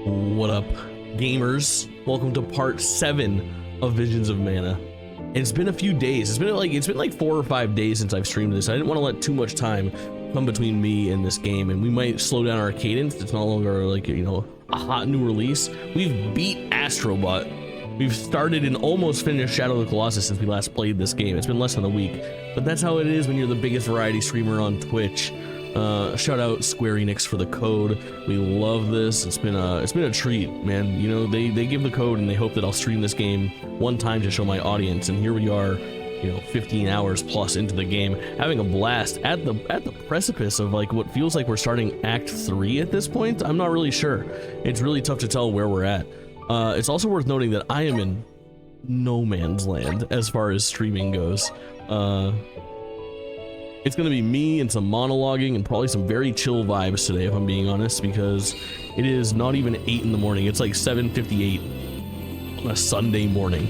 What up, gamers? Welcome to part 7 of Visions of Mana. It's been a few days. It's been like 4 or 5 days since I've streamed this. I didn't want to let too much time come between me and this game, and we might slow down our cadence. It's no longer like, you know, a hot new release. We've beat Astrobot. We've started and almost finished Shadow of the Colossus since we last played this game. It's been less than a week, but that's how it is when you're the biggest variety streamer on Twitch. Shout out Square Enix for the code. We love this. It's been a treat, man. You know, they give the code and they hope that I'll stream this game one time to show my audience, and here we are, you know, 15 hours plus into the game, having a blast at the precipice of like what feels like we're starting Act 3 at this point. I'm not really sure. It's really tough to tell where we're at. It's also worth noting that I am in no man's land as far as streaming goes. It's gonna be me and some monologuing and probably some very chill vibes today, if I'm being honest, because it is not even 8 in the morning. It's like 7:58 on a Sunday morning.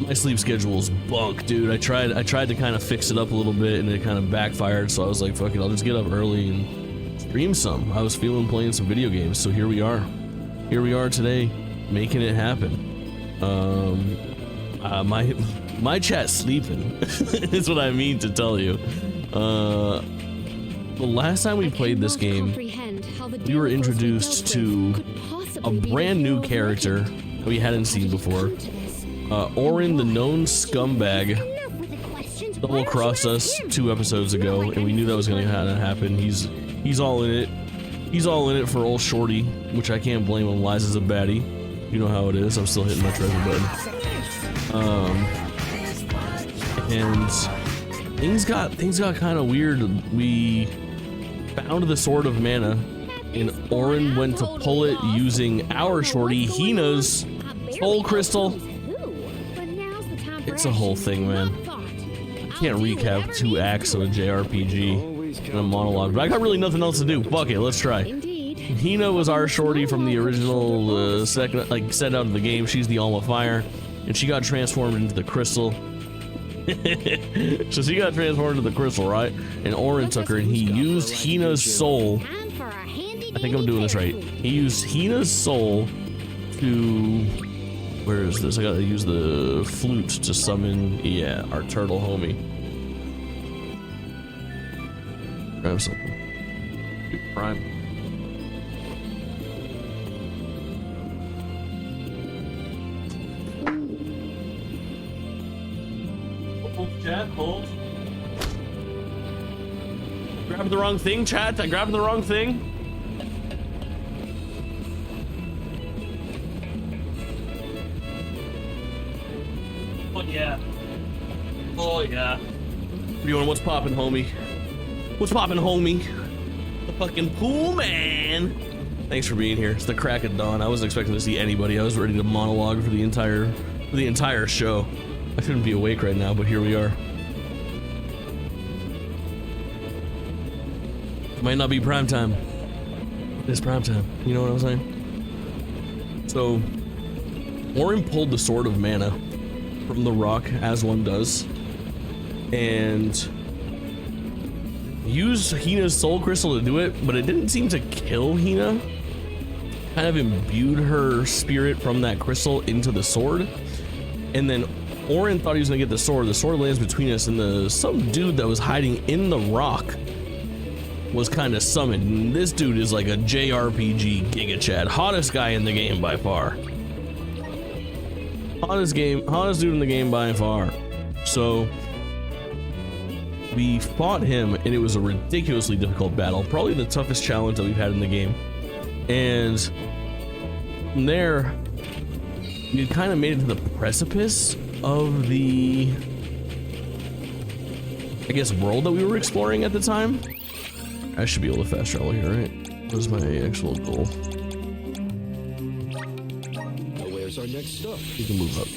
My sleep schedule's bunk, dude. I tried to kind of fix it up a little bit and it kind of backfired, so I was like, fuck it, I'll just get up early and stream some. I was feeling playing some video games, so here we are. Here we are today, making it happen. My chat's sleeping is what I mean to tell you. The last time we played this game, we were introduced to a brand new character that we hadn't seen before. Orin, the known scumbag, double-crossed us 2 episodes ago, and we knew that was going to happen. He's all in it. He's all in it for old Shorty, which I can't blame him. Liza's a baddie. You know how it is. I'm still hitting my treasure button. And things got kind of weird. We found the Sword of Mana, and Orin went to pull it using our Shorty, Hina's Soul Crystal. It's a whole thing, man. I can't recap 2 acts of a JRPG in a monologue, but I got really nothing else to do. Fuck it, let's try. Hina was our Shorty from the original second, like, set out of the game. She's the Alma Fire, and she got transformed into the crystal. So she got transformed into the crystal, right? And Orin took her and he used Hina's soul. I think I'm doing this right. He used Hina's soul to... Where is this? I gotta use the flute to summon, yeah, our turtle homie. Grab something. Prime. Chat, hold. Grabbed the wrong thing, chat. I grabbed the wrong thing. Oh yeah. Oh yeah. What are you doing? What's poppin', homie? What's poppin', homie? The fucking pool, man. Thanks for being here. It's the crack of dawn. I wasn't expecting to see anybody. I was ready to monologue for the entire show. I shouldn't be awake right now, but here we are. It might not be prime time. It's prime time. You know what I'm saying? So, Orin pulled the Sword of Mana from the rock, as one does, and used Hina's Soul Crystal to do it, but it didn't seem to kill Hina. Kind of imbued her spirit from that crystal into the sword, and then Orin thought he was gonna get the sword. The sword lands between us, and some dude that was hiding in the rock was kind of summoned. And this dude is like a JRPG Giga Chad, hottest guy in the game by far. Hottest dude in the game by far. So we fought him, and it was a ridiculously difficult battle, probably the toughest challenge that we've had in the game. And from there, we kind of made it to the precipice of the, I guess, world that we were exploring at the time. I should be able to fast travel here, right? What is my actual goal? Where's our next stop? We can move up.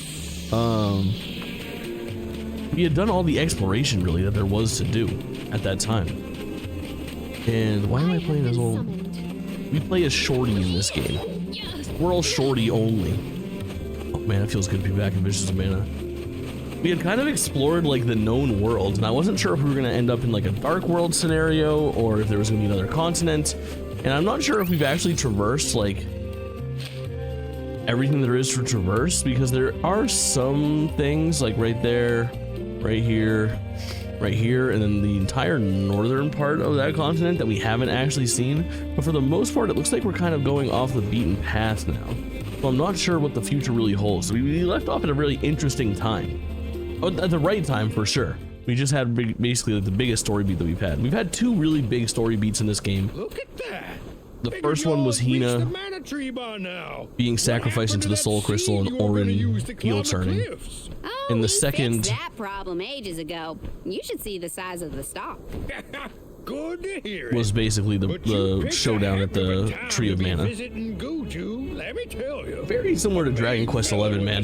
We had done all the exploration, really, that there was to do at that time. And why am I playing as old? We play as Shorty in this game. We're all Shorty only. Oh man, it feels good to be back in Visions of Mana. we had kind of explored like the known world, and I wasn't sure if we were going to end up in like a dark world scenario or if there was going to be another continent. And I'm not sure if we've actually traversed like everything there is to traverse, because there are some things like right there, right here, and then the entire northern part of that continent that we haven't actually seen. But for the most part, it looks like we're kind of going off the beaten path now. So I'm not sure what the future really holds. We left off at a really interesting time. At the right time, for sure. We just had basically the biggest story beat that we've had. We've had two really big story beats in this game. Look at that. The first one was Hina being sacrificed into the soul crystal and Orin heel turning. Oh, And the we second- fixed that problem ages ago. You should see the size of the stock. Good to hear it. Was basically the showdown at the Tree of Mana. Let me tell you. Very similar to Dragon Quest XI, man.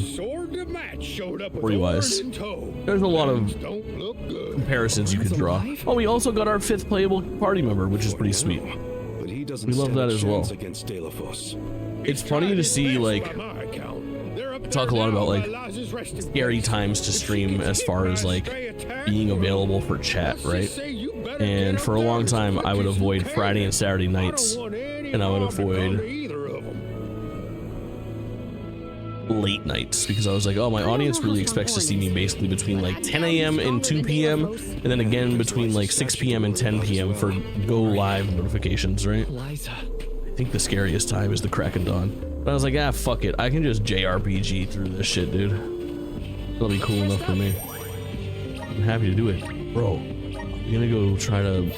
Story-wise. There's a lot of comparisons you could draw. Oh, we also got our 5th playable party member, which is pretty sweet. But he doesn't We love stand that a as well. chance against Delafos. It's funny to see, like, talk a lot about, like, scary times to stream as far as, like, being available for chat, right? And for a long time, I would avoid Friday and Saturday nights, and I would avoid late nights, because I was like, oh, my audience really expects to see me basically between like 10 a.m. and 2 p.m. and then again between like 6 p.m. and 10 p.m. for go live notifications, right? I think the scariest time is the crack of dawn. But I was like, ah, fuck it. I can just JRPG through this shit, dude. That'll be cool enough for me. I'm happy to do it. Bro, you gonna go try to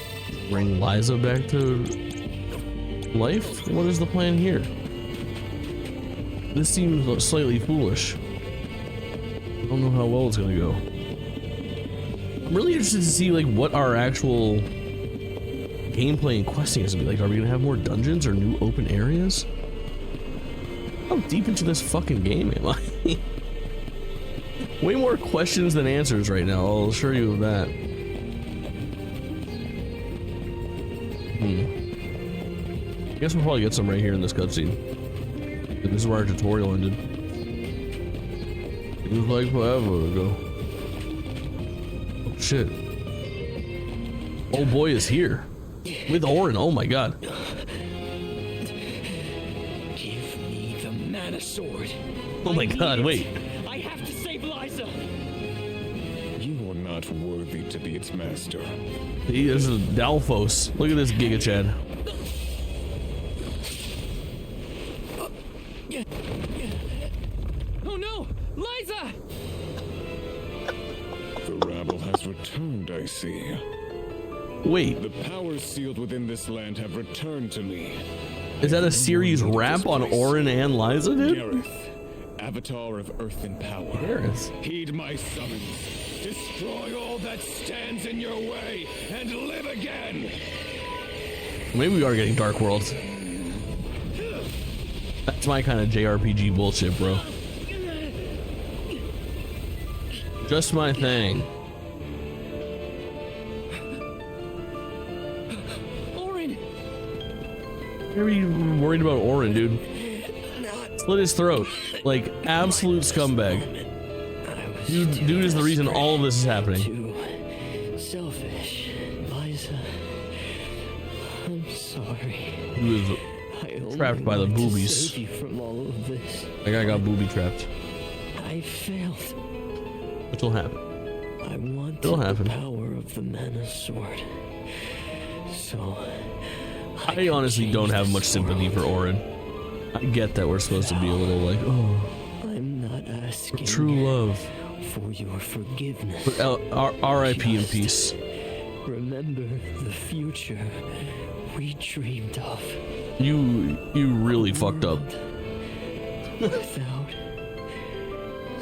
bring Liza back to life? What is the plan here? This seems slightly foolish. I don't know how well it's gonna go. I'm really interested to see like what our actual gameplay and questing is gonna be like. Are we gonna have more dungeons or new open areas? How deep into this fucking game am I? Way more questions than answers right now, I'll assure you of that. I guess we'll probably get some right here in this cutscene. This is where our tutorial ended. It was like forever ago. Oh shit. Old boy is here. With Orin, oh my god. Give me the mana sword. Oh my god, wait. I have to save Liza. You are not worthy to be its master. He is a Dalphos. Look at this Giga Chad. Oh no, Liza! The rabble has returned, I see. Wait, The powers sealed within this land have returned to me. is that a series wrap on Orin and Liza, dude? Gareth, avatar of earth and power. Gareth. Heed my summons. Destroy all that stands in your way and live again. Maybe we are getting Dark World. That's my kind of JRPG bullshit, bro. Just my thing. Orin! Why are you worried about Orin, dude? Slit his throat. Like, absolute scumbag. Dude is the reason all of this is happening. Too selfish, Liza. I'm sorry. He was I only trapped by the wanted to boobies. save you from all of this. That guy got booby trapped. I failed. Which will happen. I wanted It'll happen. the power of the mana sword. So I honestly don't have much sympathy for Orin. I get that we're supposed to be a little like, oh, I'm not asking true love. for your forgiveness. But R.I.P. in peace. Remember the future we dreamed of. You really fucked up. Without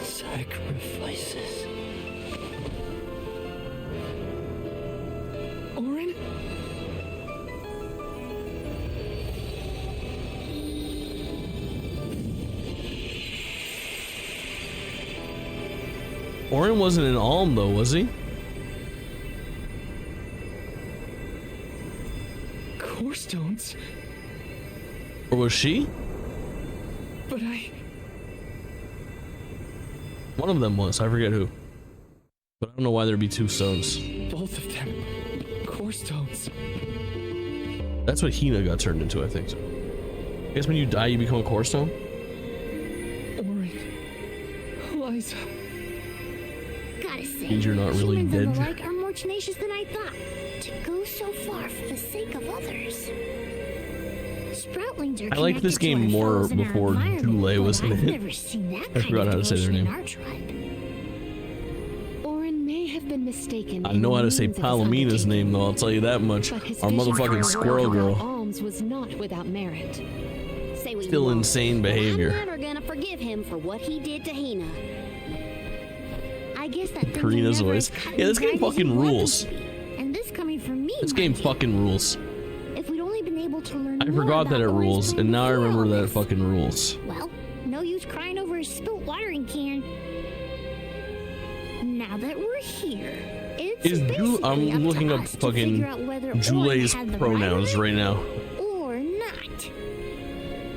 sacrifices. Orin? Orin wasn't an Alm though, was he? Core stones? Or was she? But I... One of them was. I forget who. But I don't know why there'd be two stones. Both of them. Core stones. That's what Hina got turned into, I think. So. I guess when you die, you become a core stone? Orin. Liza. Gotta say, Means you're not really humans and the dead. like are more tenacious than I thought. To go so far for the sake of others. Sproutlings are I liked this connected to game our more foes in our before environment, Jule was but in I've it. never seen that I kind forgot of how to say their devotion in name. our tribe. Orin may have been mistaken. I know how to say in the means of his Palomina's undertaking, name, though, I'll tell you that much. but his Our vision for motherfucking a squirrel world without girl. alms was not without merit. Say what you Still want, insane but behavior. I'm never gonna forgive him for what he did to Hina. I guess that thinking Karina's never voice. as cut Yeah, this and game dried as you fucking want it rules. to be. And this coming from me. This mind game you. fucking rules. If we'd only been able to learn I more forgot that about it Orin's rules, plan and now I before remember all that it this. fucking rules. Well, no use crying over a spilt watering can. Now that we're here, it's Is basically I'm up looking to up us to fucking figure out whether Orin Jule's had the pronouns right right now. of it or not.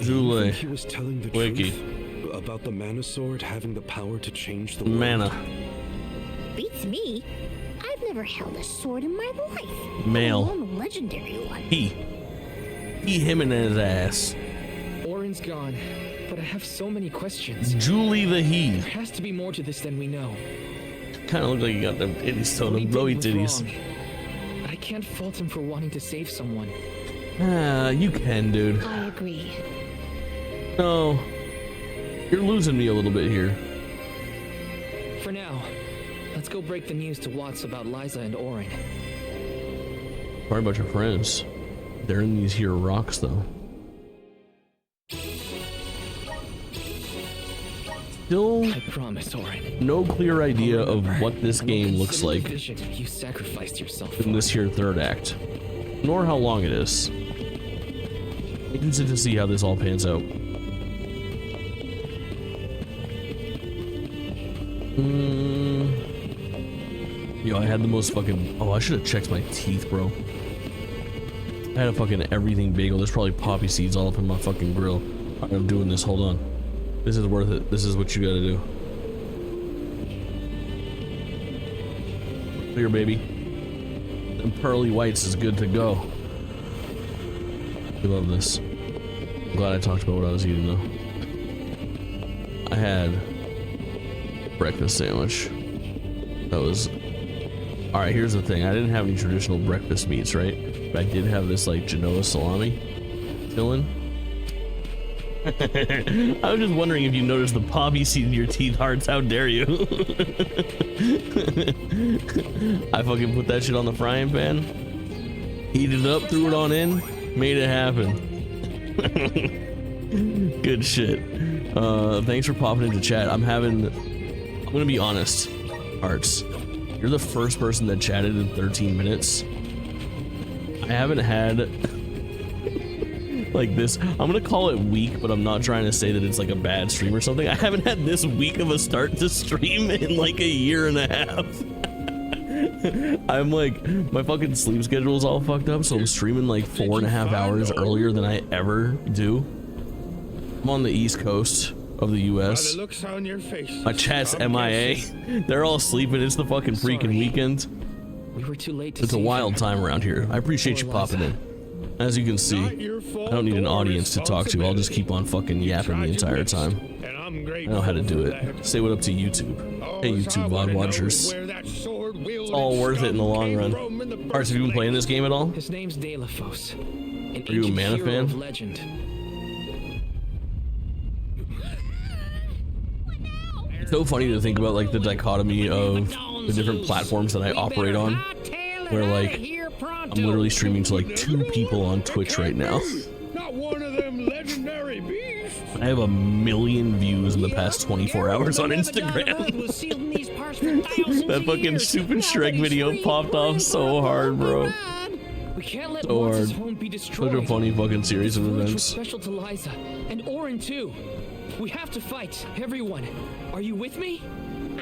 Jule. He was telling the Wiki. truth about the mana sword having the power to change the world. Mana. Beats me. I've never held a sword in my life. Male. Let alone a legendary one. He, him, and his ass. Orin's gone, but I have so many questions. Julie the he. There has to be more to this than we know. Kind of look like you got them titties still, What he them did blowy was titties. wrong, but I can't fault him for wanting to save someone. Ah, you can, dude. I agree. No. You're losing me a little bit here. For now, let's go break the news to Watts about Liza and Orin. Sorry about your friends. They're in these here rocks, though. Still I promise, Orin. no clear idea of what this I will game looks consider the like vision you sacrificed yourself in for. this here third act, nor how long it is. Interested to see how this all pans out. Yo, I had the most fucking... Oh, I should have checked my teeth, bro. I had a fucking everything bagel. There's probably poppy seeds all up in my fucking grill. Alright, I'm doing this. Hold on. This is worth it. This is what you gotta do. Clear, baby. And pearly whites is good to go. I love this. I'm glad I talked about what I was eating, though. I had breakfast sandwich. That was... Alright, here's the thing. I didn't have any traditional breakfast meats, right? But I did have this, like, Genoa salami filling. I was just wondering if you noticed the poppy seed in your teeth, Hearts. How dare you? I fucking put that shit on the frying pan, heated it up, threw it on in, made it happen. Good shit. Thanks for popping into chat. I'm gonna be honest, Hearts. You're the first person that chatted in 13 minutes. I haven't had like this. I'm gonna call it weak, but I'm not trying to say that it's like a bad stream or something. I haven't had this weak of a start to stream in like a year and a half. I'm like, my fucking sleep schedule is all fucked up, so I'm streaming like 4.5 hours earlier than I ever do. I'm on the East Coast of the US. looks on your face. My chat's MIA. They're all sleeping. It's the fucking freaking weekend. We were too late to It's a save wild her. time around here. I appreciate you popping in. As you can see, I don't need an audience to talk to. I'll just keep on fucking yapping the entire time. I know how to do it. Say what up to YouTube. Hey YouTube VOD watchers. It's all worth it in the long run. Hearts, have you been playing this game at all? His name's Delafos, an Are you a ancient Mana hero fan? of legend. It's so funny to think about like the dichotomy of the different platforms that I operate on, where like I'm literally streaming to like 2 people on Twitch right now. Not one of them legendary beasts. I have 1 million views in the past 24 hours on Instagram. That fucking Super Shrek video popped off so hard, bro. We can't let So Watts' hard. home be destroyed. Such a funny fucking series of The village was events. special to Liza and Orin too. We have to fight, everyone. Are you with me?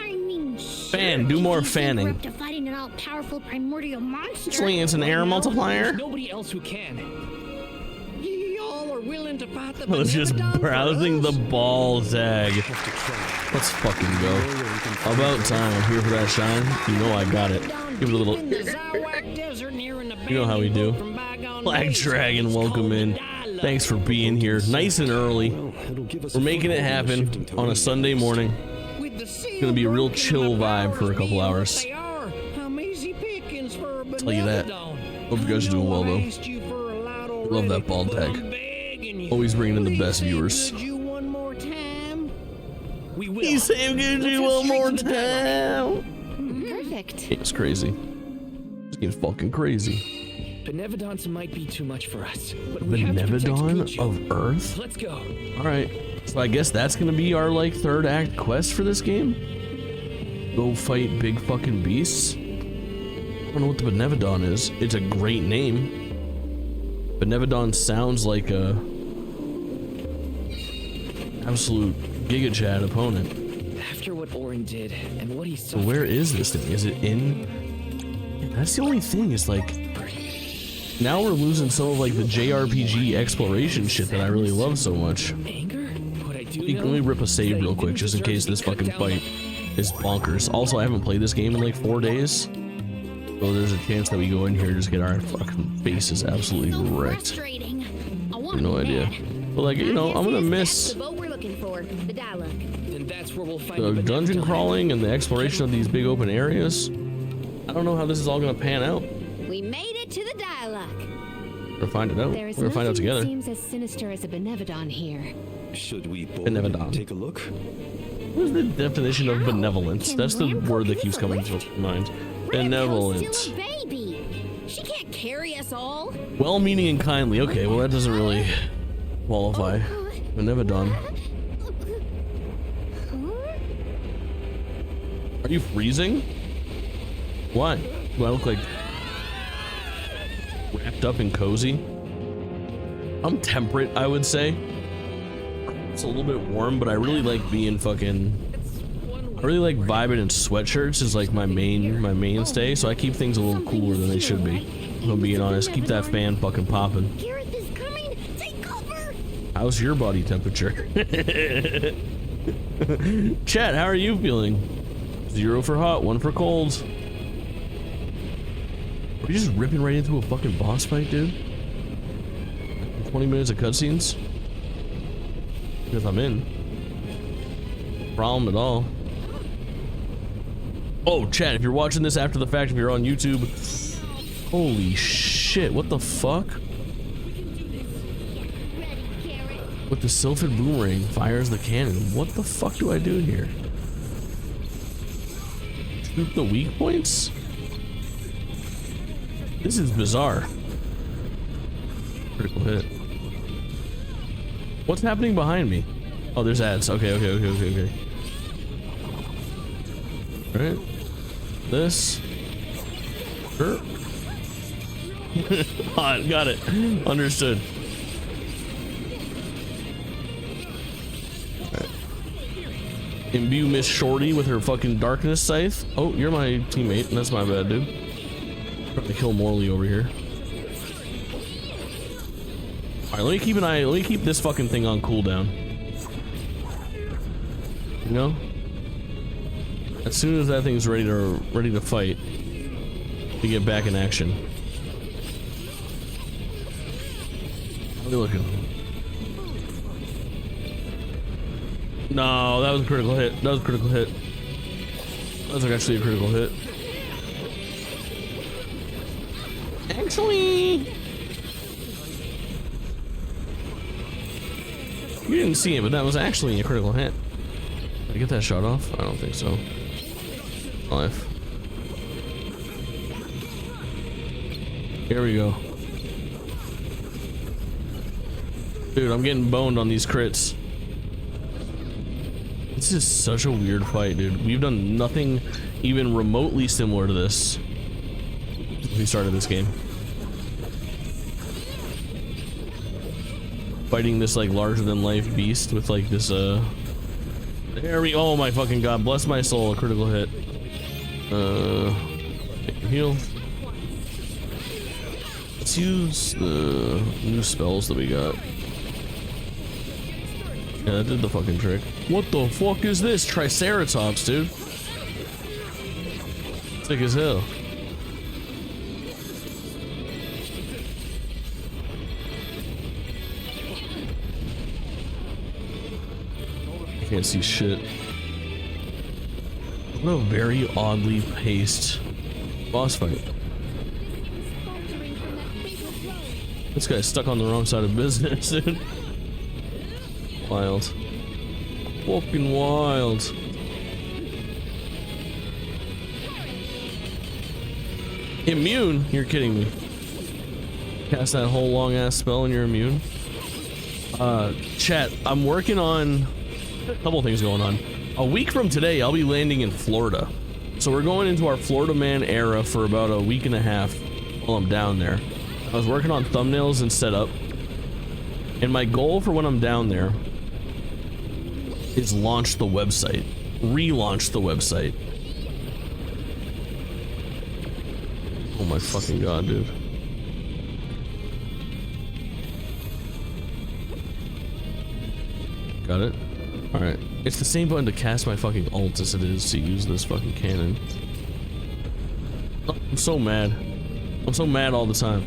I mean, Fan, do more fanning. We're up to fighting an all-powerful primordial monster. Actually, it's an air multiplier. There's nobody else who can. Y'all are willing to fight the I was just Benevodon browsing for the us? ball tag. Let's fucking go. About time. I'm here for that shine. You know I got it. Give it a little. In the Zawak Desert near an You know how we do. abandoned book from bygone Black days, Dragon, it's welcome called in. the Dialogue. Thanks for being here. Nice and early. Well, it'll give us We're a making it foothold in the happen shifting on a terrain. Sunday morning. With the seal Gonna be a real broken chill and my vibe for a powers couple being what hours. they are, I'm easy pickings for a Tell you that. Benevodon. Hope you guys are doing well, I know though. I asked you for a lot Love already, that bald but tag. I'm begging you. Always bringing in the Please best say viewers. good you one more time. We will. He's saying good Let's you head one straight more to the dialogue. time. Perfect. Game's crazy. This game's fucking crazy. Benevodons might be too much for us, but we have to protect Benevodon Gucci. of Earth? Let's go. Alright. So I guess that's gonna be our like third act quest for this game. Go fight big fucking beasts. I don't know what the Benevodon is. It's a great name. Benevodon sounds like a absolute Giga Chad opponent. After what Orin did and what he So suffered, where is this thing? Is it in? Yeah, that's the only thing is like now we're losing some of like the JRPG exploration shit that I really love so much. anger? What I do Let me rip a save real quick just in case this fucking fight is bonkers. Also, I haven't played this game in like 4 days. So there's a chance that we go in here and just get our fucking faces absolutely So wrecked. frustrating. I want No idea. But like, you know, I'm gonna miss the boat we're looking for. The dialogue. Then that's where we'll find the the dungeon Benevodon. crawling and the exploration of these big open areas. I don't know how this is all gonna pan out. We made it to the dialogue. We're gonna find it out. There We're is gonna find out nothing that together. seems as sinister as a Benevodon here. Should we Benevodon. take a look? What is the definition of How benevolence? can That's the Ramco word that give keeps us a coming to lift? mind. Ramco's Benevolent. still a baby. She can't carry us all. Well-meaning and kindly. Okay, well that doesn't really qualify. Benevodon. Are you freezing? Why? Do I look like wrapped up and cozy? I'm temperate, I would say. It's a little bit warm, but I really like being fucking. I really like vibing in sweatshirts is like my mainstay, so I keep things a little cooler than they should be. If I'm being honest, keep that fan fucking popping. Gareth is coming. Take cover. How's your body temperature? Chat, how are you feeling? 0 for hot, 1 for cold. Are you just ripping right into a fucking boss fight, dude? 20 minutes of cutscenes? Because I'm in. Problem at all. Oh, chat, if you're watching this after the fact, if you're on YouTube, holy shit, what the fuck? Ready, Gareth. With the Sylphid Boomerang fires the cannon. What the fuck do I do here? Shoot the weak points? This is bizarre. Critical hit. What's happening behind me? Oh, there's ads. Okay. Alright. This. Sure. Hot, got it. Understood. Imbue Miss Shorty with her fucking darkness scythe. Oh, you're my teammate. That's my bad, dude. Trying to kill Morley over here. Alright, let me keep an eye. Let me keep this fucking thing on cooldown. You know? As soon as that thing's ready to fight, we get back in action. How are we looking? No, that was a critical hit. That was a critical hit. That was actually a critical hit. Actually, you didn't see it, but that was actually a critical hit. Did I get that shot off? I don't think so. Life. Here we go. Dude, I'm getting boned on these crits. This is such a weird fight, dude. We've done nothing even remotely similar to this since we started this game. Fighting this like larger than life beast with like this there we, oh my fucking god, bless my soul, a critical hit. Heal. Let's use the new spells that we got. Yeah, that did the fucking trick. What the fuck is this? Triceratops, dude. Sick as hell. I can't see shit. What a very oddly paced boss fight. This guy's stuck on the wrong side of business, dude. Wild. Fucking wild. Immune? You're kidding me. Cast that whole long ass spell and you're immune? Chat, I'm working on a couple things going on. A week from today, I'll be landing in Florida. So we're going into our Florida man era for about a week and a half while I'm down there. I was working on thumbnails and setup. And my goal for when I'm down there is launch the website. Relaunch the website. Oh my fucking god, dude. Got it? Alright. It's the same button to cast my fucking ult as it is to use this fucking cannon. I'm so mad. I'm so mad all the time.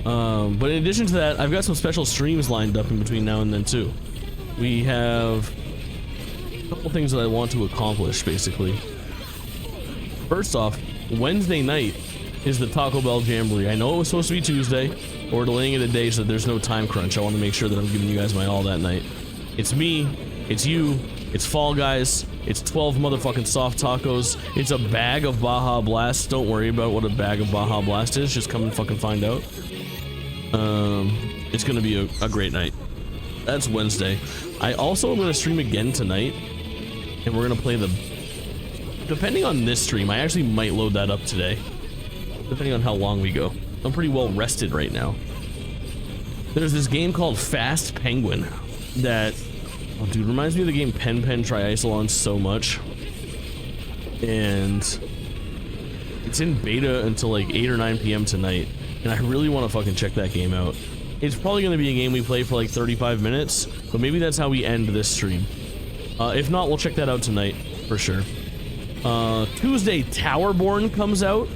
But in addition to that, I've got some special streams lined up in between now and then too. We have a couple things that I want to accomplish, basically. First off, Wednesday night is the Taco Bell Jamboree. I know it was supposed to be Tuesday, but we're delaying it a day so that there's no time crunch. I want to make sure that I'm giving you guys my all that night. It's me, it's you, it's Fall Guys, it's 12 motherfucking soft tacos, it's a bag of Baja Blast. Don't worry about what a bag of Baja Blast is, just come and fucking find out. It's gonna be a great night. That's Wednesday. I also am gonna stream again tonight, and we're gonna play the... Depending on this stream, I actually might load that up today. Depending on how long we go. I'm pretty well rested right now. There's this game called Fast Penguin that... Oh, dude, reminds me of the game Pen Triathlon so much. And... it's in beta until like 8 or 9 p.m. tonight. And I really want to fucking check that game out. It's probably going to be a game we play for like 35 minutes, but maybe that's how we end this stream. If not, we'll check that out tonight, for sure. Tuesday, Towerborn comes out.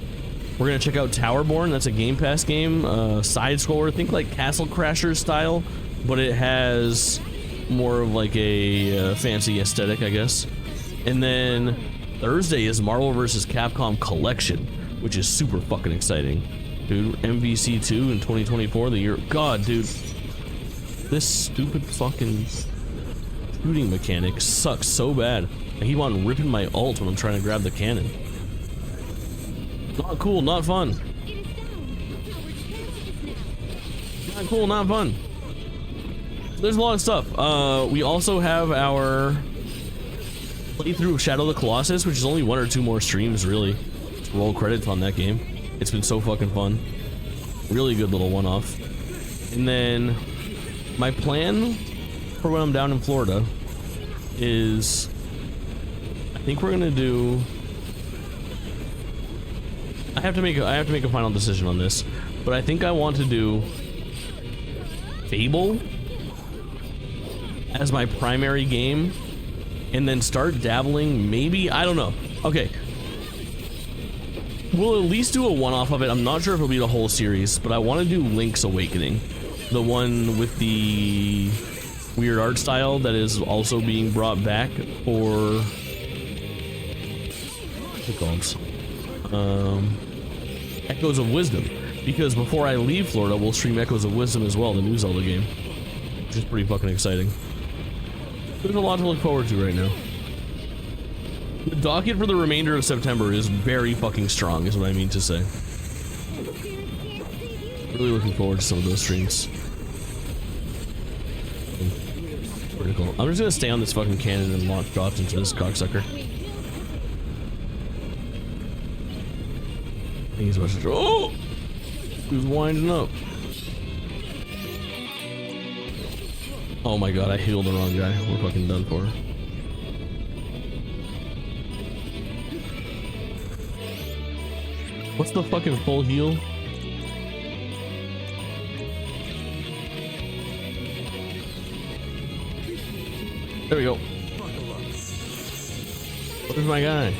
We're going to check out Towerborn. That's a Game Pass game. Side-scroller, think like Castle Crashers style, but it has more of like a fancy aesthetic, I guess. And then Thursday is Marvel vs. Capcom Collection, which is super fucking exciting. Dude, MVC2 in 2024, the year... God, dude. This stupid fucking shooting mechanic sucks so bad. I keep on ripping my ult when I'm trying to grab the cannon. Not cool, not fun. Not cool, not fun. There's a lot of stuff. We also have our playthrough of Shadow of the Colossus, which is only 1 or 2 more streams, really. Just roll credits on that game. It's been so fucking fun. Really good little one-off. And then my plan for when I'm down in Florida is I think we're gonna do... I have to make a final decision on this, but I think I want to do Fable as my primary game and then start dabbling, maybe, I don't know. Okay. We'll at least do a one-off of it. I'm not sure if it'll be the whole series, but I want to do Link's Awakening. The one with the weird art style that is also being brought back for... what's it called? Echoes of Wisdom. Because before I leave Florida, we'll stream Echoes of Wisdom as well, the new Zelda game. Which is pretty fucking exciting. There's a lot to look forward to right now. The docket for the remainder of September is very fucking strong, is what I mean to say. Really looking forward to some of those streams. Pretty cool. I'm just gonna stay on this fucking cannon and launch shots into this cocksucker. I think he's about to... Oh! He's winding up. Oh my god, I healed the wrong guy. We're fucking done for. What's the fucking full heal? There we go. Where's my guy?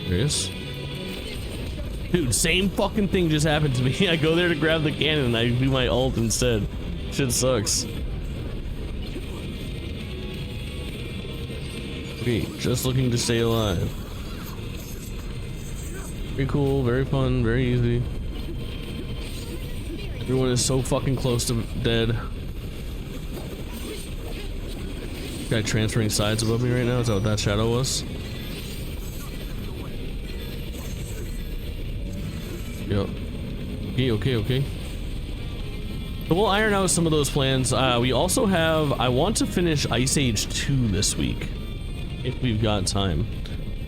There he is. Dude, same fucking thing just happened to me. I go there to grab the cannon and I do my ult instead. Shit sucks. Okay, just looking to stay alive. Very cool, very fun, very easy. Everyone is so fucking close to dead. Guy transferring sides above me right now. Is that what that shadow was? Yep. Okay. So we'll iron out some of those plans. We also have, I want to finish Ice Age 2 this week, if we've got time.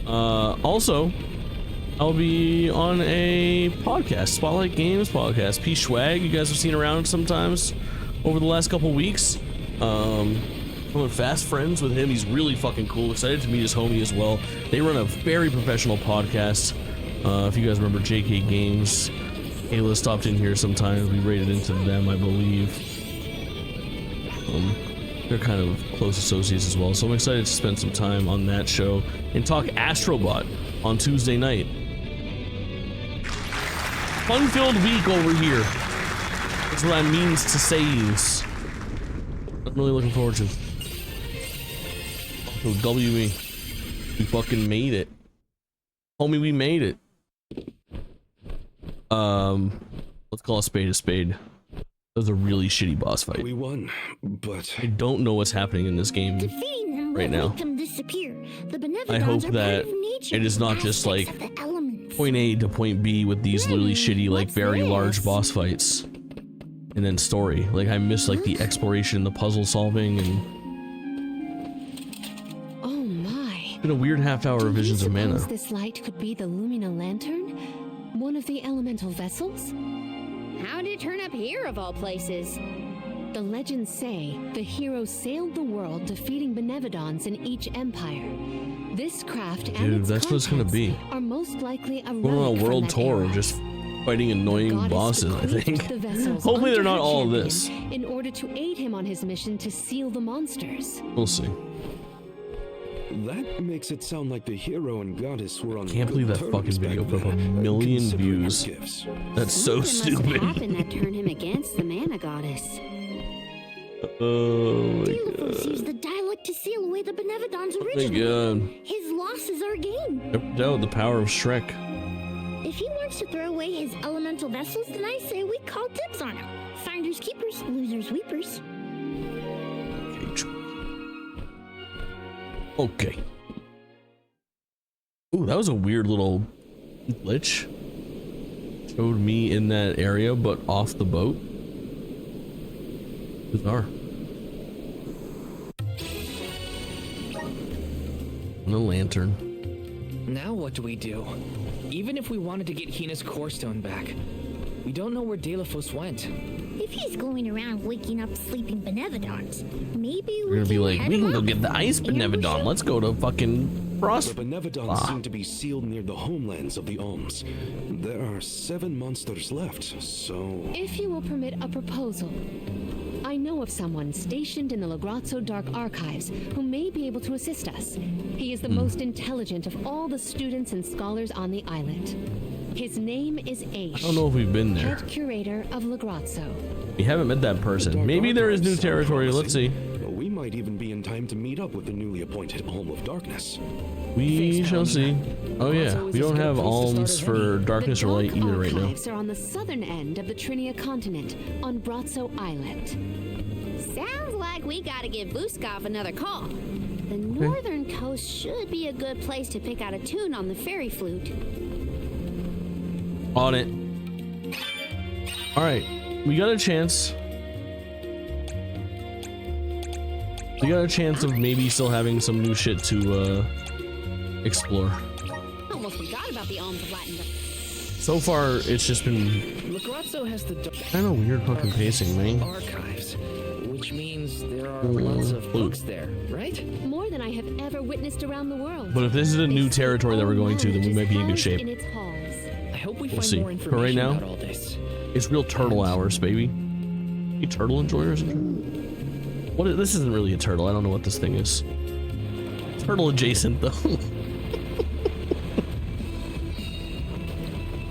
Also, I'll be on a podcast, Spotlight Games podcast. P Schwag, you guys have seen around sometimes over the last couple weeks. I'm fast friends with him. He's really fucking cool. Excited to meet his homie as well. They run a very professional podcast. If you guys remember JK Games, Ayla stopped in here sometimes. We rated into them, I believe. They're kind of close associates as well. So I'm excited to spend some time on that show and talk Astrobot on Tuesday night. Fun-filled week over here. That's what I means to say. I'm really looking forward to. Oh, WE. We fucking made it. Homie, we made it. Let's call a spade a spade. That was a really shitty boss fight. We won, but I don't know what's happening in this game Defeating them right won't now. make them disappear. The Benevolons I hope are that part of nature, it is not just aspects like of the elements. point A to point B with these really shitty, like what's very this? large boss fights. And then story. Like I miss like the exploration, the puzzle solving, and Oh my. it's been a weird half hour Do of you Visions of Mana. suppose this light could be the Lumina Lantern? One of the elemental vessels? How did it turn up here of all places? The legends say the hero sailed the world, defeating Benevodons in each empire. This craft and Dude, its that's what it's gonna contents be. are most likely a Going on relic a from world that tour era. of just fighting annoying Goddess bosses, I bequeathed think. the vessels Hopefully they're unto not her all of champion this. in order to aid him on his mission to seal the monsters. We'll see. that makes it sound like the hero and goddess were on Can't good believe that terms fucking video back put up a then, million considering her views. gifts. That's so Something must have stupid. happened that turned him against the mana goddess. Oh my Delphos used god. the dialect to seal away the Benevolons Oh my originally. god. His loss is our gain. No doubt the power of Shrek. If he wants to throw away his elemental vessels, then I say we call dibs on him. Finders keepers, losers weepers. Okay. Ooh, that was a weird little glitch. Showed me in that area, but off the boat. Bizarre. And a lantern. Now what do we do? Even if we wanted to get Hina's core stone back, we don't know where Delphos went. If he's going around waking up sleeping Benevolons, maybe We're we gonna be like, head we him can go up. get the ice Benevodon. Let's go to fucking Frost. The Benevodons seem to be sealed near the homelands of the Alms. There are 7 monsters left, so... If you will permit a proposal, I know of someone stationed in the Lagrazzo Dark Archives who may be able to assist us. He is the most intelligent of all the students and scholars on the islet. His name is Aish. I don't know if we've been there. Head curator of Lagrazzo. We haven't met that The person. Dark Maybe there is new Archives sound territory. Let's see. promising. We might even be in time to meet up with the newly appointed Alm of Darkness. We shall see. Oh yeah, Lagrazzo is we as don't good a have place to start alms as for any. darkness The or light Dark either right now. Archives are on the southern end of the Trinia continent, on Brazzo Islet. Sounds like we gotta give Vuskov another call. The northern coast should be a good place to pick out a tune on the fairy flute. On it. Alright, we got a chance. We got a chance of maybe still having some new shit to explore. Almost forgot about the alms of Latin. So far, it's just been Lagrazzo has the Dark kind of weird fucking pacing, man. Archives, which means there are lots of books there, right? More than I have ever witnessed around the world. But if this is a new territory that we're going to, then we might be in good shape. In its halls. I hope we We'll find see. more But information right now, about all this. It's real turtle hours, baby. You turtle enjoyers? What? This isn't really a turtle. I don't know what this thing is. Turtle adjacent though.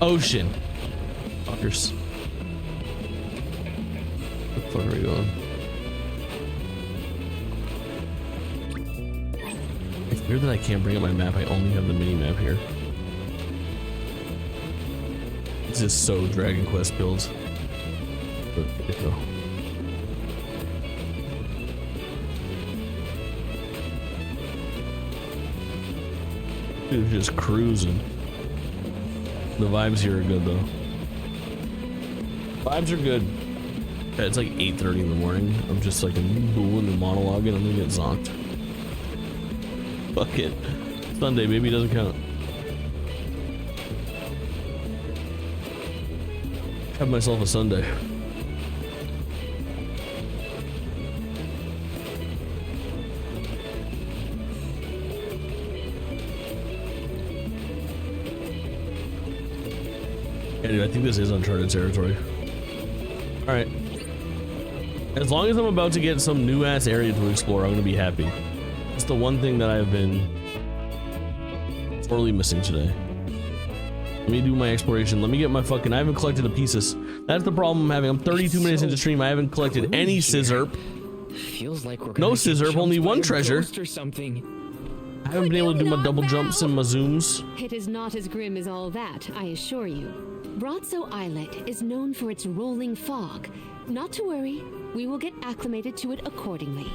Ocean. Fuckers. Where the fuck are we going? It's weird that I can't bring up my map. I only have the mini map here. This is so Dragon Quest builds. But there you go. Dude, just cruising. The vibes here are good though. Vibes are good. Yeah, it's like 8:30 in the morning. I'm just like booing and monologuing. I'm gonna get zonked. Fuck it. Sunday, baby, doesn't count. Have myself a Sunday. Yeah, dude, I think this is uncharted territory. Alright. As long as I'm about to get some new ass area to explore, I'm gonna be happy. It's the one thing that I've been sorely missing today. Let me do my exploration. Let me get my fucking... I haven't collected the pieces. That's the problem I'm having. I'm 32 minutes into stream. I haven't collected any scissor. Feels like we're No scissor, only one treasure. Or something. I haven't been able to do my double jumps and my zooms. It is not as grim as all that, I assure you. Brazzo Islet is known for its rolling fog. Not to worry, we will get acclimated to it accordingly.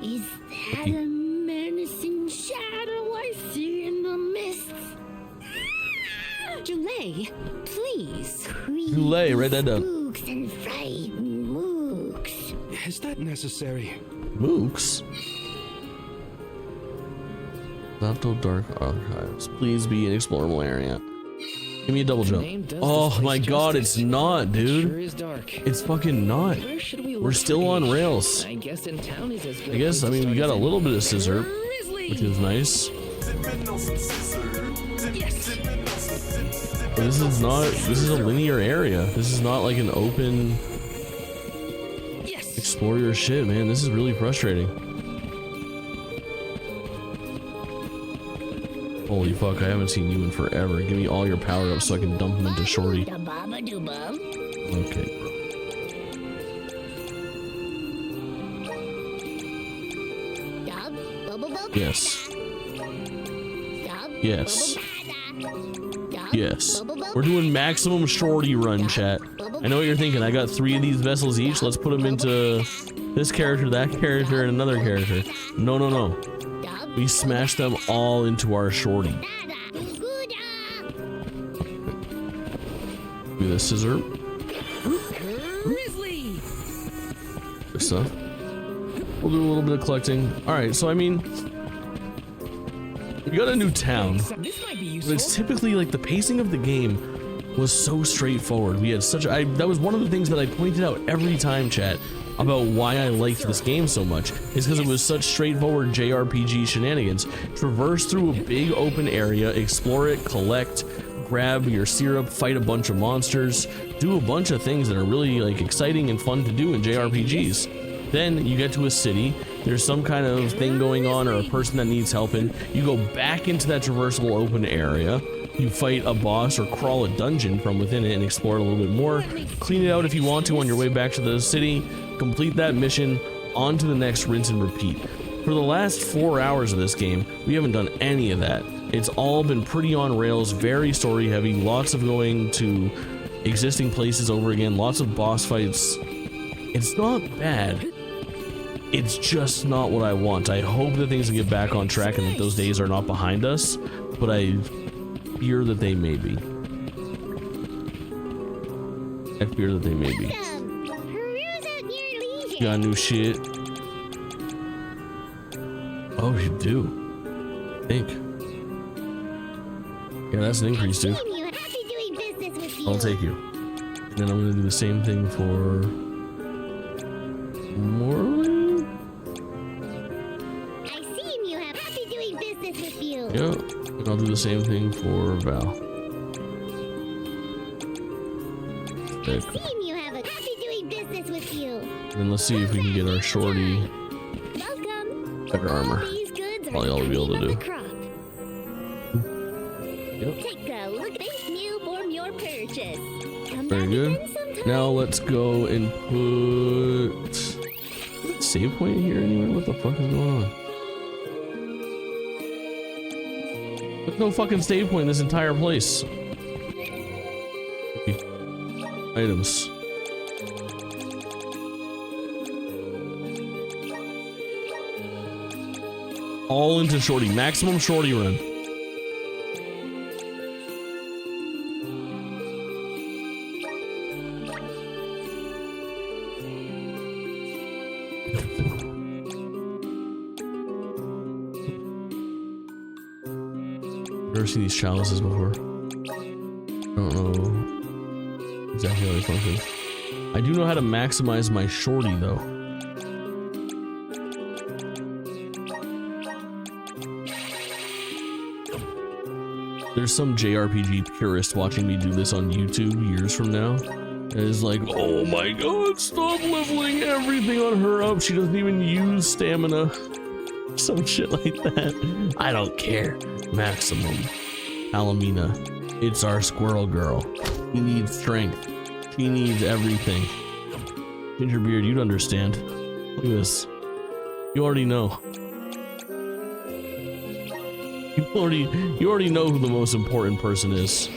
Is that a menacing shadow I see in the mists? Julay, please. Julay, write that down. Spooks and frightened mooks. Is that necessary? Mooks? Not Dark Archives. Please be an explorable area. Give me a double jump. Oh my god, it's not, dude. Sure is dark. It's fucking not. Where should we We're look still for on these? rails. I guess in town is as good. I guess, I mean, we got a little bit of scissor, which is nice. But this is not, this is a linear area. This is not like an open explore your shit, man. This is really frustrating. Holy fuck, I haven't seen you in forever. Give me all your power ups so I can dump them into Shorty. Okay. Yes. Yes. Yes. We're doing maximum Shorty run, chat. I know what you're thinking. I got 3 of these vessels each. Let's put them into this character, that character, and another character. No, no, no. We smash them all into our Shorty. Give me the scissor. Good stuff. We'll do a little bit of collecting. Alright, so I mean, we got a new town. But it's typically like the pacing of the game was so straightforward. We had such that was one of the things that I pointed out every time, chat, about why I liked this game so much, is because it was such straightforward JRPG shenanigans. Traverse through a big open area, explore it, collect, grab your syrup, fight a bunch of monsters, do a bunch of things that are really like exciting and fun to do in JRPGs. Then you get to a city, there's some kind of thing going on or a person that needs helping, you go back into that traversable open area, you fight a boss or crawl a dungeon from within it and explore it a little bit more, clean it out if you want to on your way back to the city, complete that mission, on to the next, rinse and repeat. For the last 4 hours of this game, we haven't done any of that. It's all been pretty on rails, very story heavy, lots of going to existing places over again, lots of boss fights. It's not bad. It's just not what I want. I hope that things will get back on track and that those days are not behind us, but I fear that they may be. I fear that they may be. You got new shit? Oh, you do? I think. Yeah, that's an increase, dude. I'll take you. And then I'm gonna do the same thing for Morley? Yep, and I'll do the same thing for Val. I've seen you have a happy doing business with you. And let's see if we can get our shorty Welcome. better armor. These goods are Probably all we'll be able to the do. crop. Yep. Take a look at this new form your purchase. Come Very back good. again sometime. Now let's go and put save point here anywhere. What the fuck is going on? There's no fucking save point in this entire place. Items. All into shorty. Maximum shorty run. Never seen these chalices before. I don't know exactly how they function. I do know how to maximize my shorty though. There's some JRPG purist watching me do this on YouTube years from now. And is like, oh my god, stop leveling everything on her up. She doesn't even use stamina. Some shit like that. I don't care. Maximum. Alamina. It's our squirrel girl. She needs strength. She needs everything. Gingerbeard, you'd understand. Look at this. You already know. You already know who the most important person is.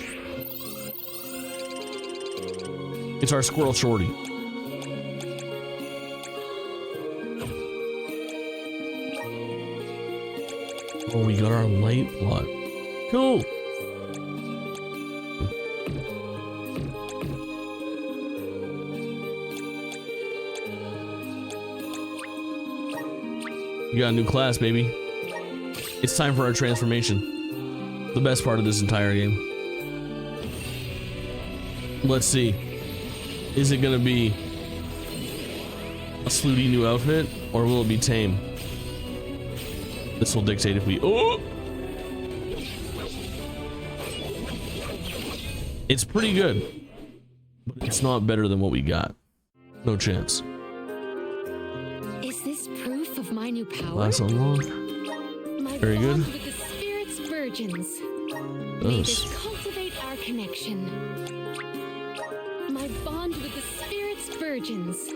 It's our squirrel shorty. Oh, we got our light plot. Cool. You got a new class, baby. It's time for our transformation. The best part of this entire game. Let's see. Is it gonna be a slutty new outfit, or will it be tame? This will dictate if we... Oh! It's pretty good, but it's not better than what we got. No chance. Is this proof of my new power? Class unlocked. My Very bond good. with the spirit's virgins. May Yes. this cultivate our connection. My bond with the spirit's virgins.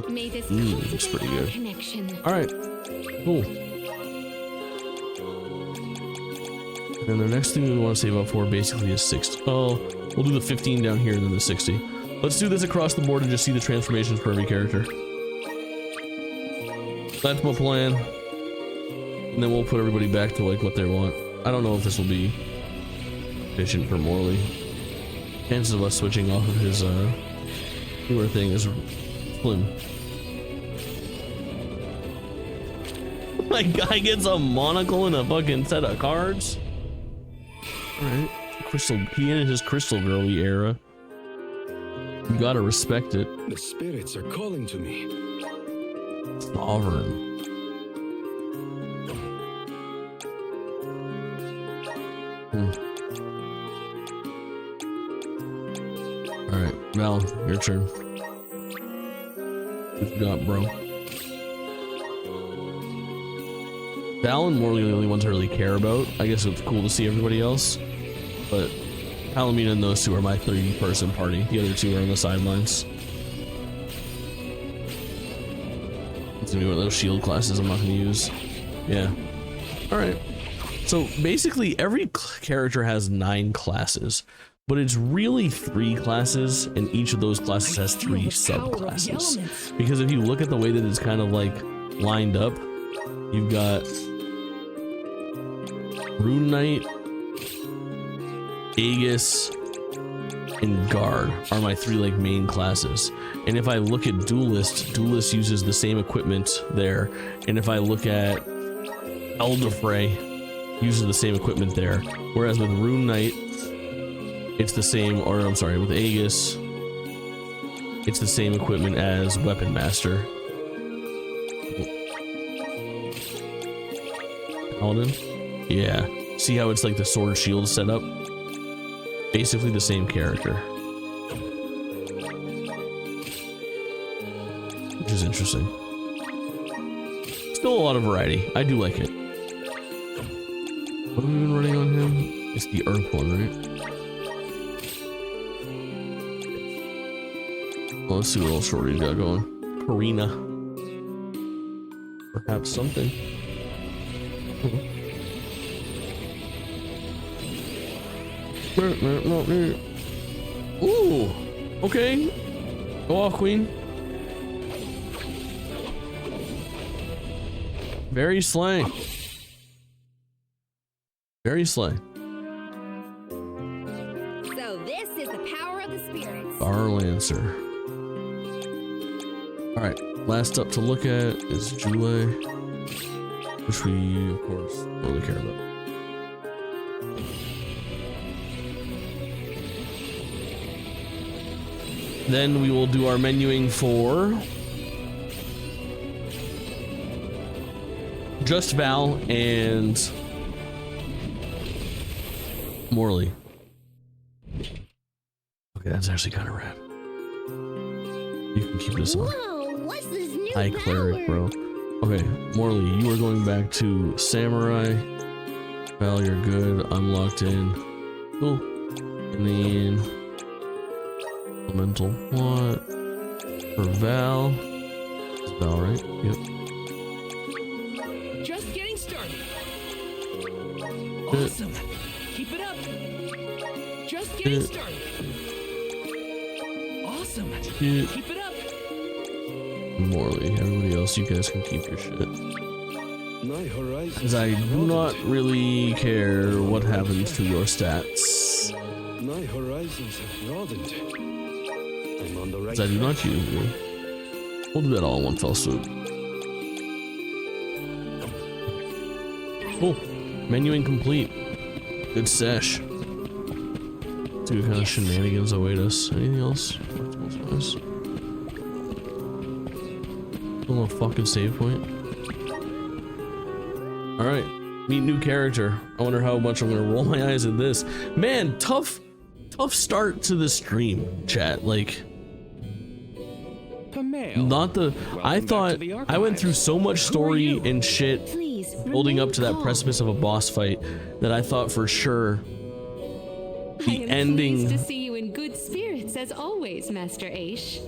May this It's pretty cultivate our good. connection. All right, cool. And the next thing we want to save up for basically is 60. Oh, we'll do the 15 down here and then the 60. Let's do this across the board and just see the transformations for every character. That's my plan. And then we'll put everybody back to like what they want. I don't know if this will be efficient for Morley. Chances of us switching off of his newer thing is slim. My guy gets a monocle and a fucking set of cards. Alright. Crystal, he in his crystal girly era. You gotta respect it. The spirits are calling to me. Sovereign. Alright, Val, your turn. What you got, bro? Val and Morley are the only ones I really care about. I guess it's cool to see everybody else. But Palomina and those two are my 3-person party. The other two are on the sidelines. It's gonna be one of those shield classes I'm not gonna use. Yeah. Alright. So basically every character has 9 classes. But it's really 3 classes, and each of those classes has 3 subclasses. Because if you look at the way that it's kind of like lined up, you've got Rune Knight, Aegis, and Guard are my 3 like main classes. And if I look at Duelist, Duelist uses the same equipment there. And if I look at Elderfray, uses the same equipment there. Whereas with Rune Knight, it's the same, or I'm sorry, with Aegis, it's the same equipment as Weapon Master. Paladin? Yeah. See how it's like the sword shield setup? Basically the same character. is interesting. Still a lot of variety. I do like it. What have we been running on him? It's the Earth one, right? Well, let's see what else Shorty's got going. Karina. Perhaps something. Ooh, okay. Go off, Queen. Very slay. Very slay. So this is the power of the spirits. Our Lancer. Alright, last up to look at is Jule, which we, of course, don't really care about. Then we will do our menuing for just Val and Morley. Okay, that's actually kind of rad. You can keep this on. Whoa, what's this new High cleric, bro. Okay, Morley, you are going back to Samurai. Val, you're good. I'm locked in. Cool. And then Elemental. What? For Val. It's Val, right? Yep. Just getting started. Awesome. Keep it up. Just getting started. Awesome. Keep it up. Morley, everybody else, you guys can keep your shit. My horizons. Because I do not really care what happens to your stats. My horizons have broadened. I'm on the right. Because I do not use you. We'll do that all in one fell swoop. Cool. Menuing complete. Good sesh. See what kind of shenanigans await us. Anything else? Still no fucking save point. Alright. Meet new character. I wonder how much I'm gonna roll my eyes at this. Man, tough start to the stream, chat. Like, not the. I thought I went through so much story and shit building up to that precipice of a boss fight that I thought for sure the ending. Pleased to see you in good spirits as always, Master Aish.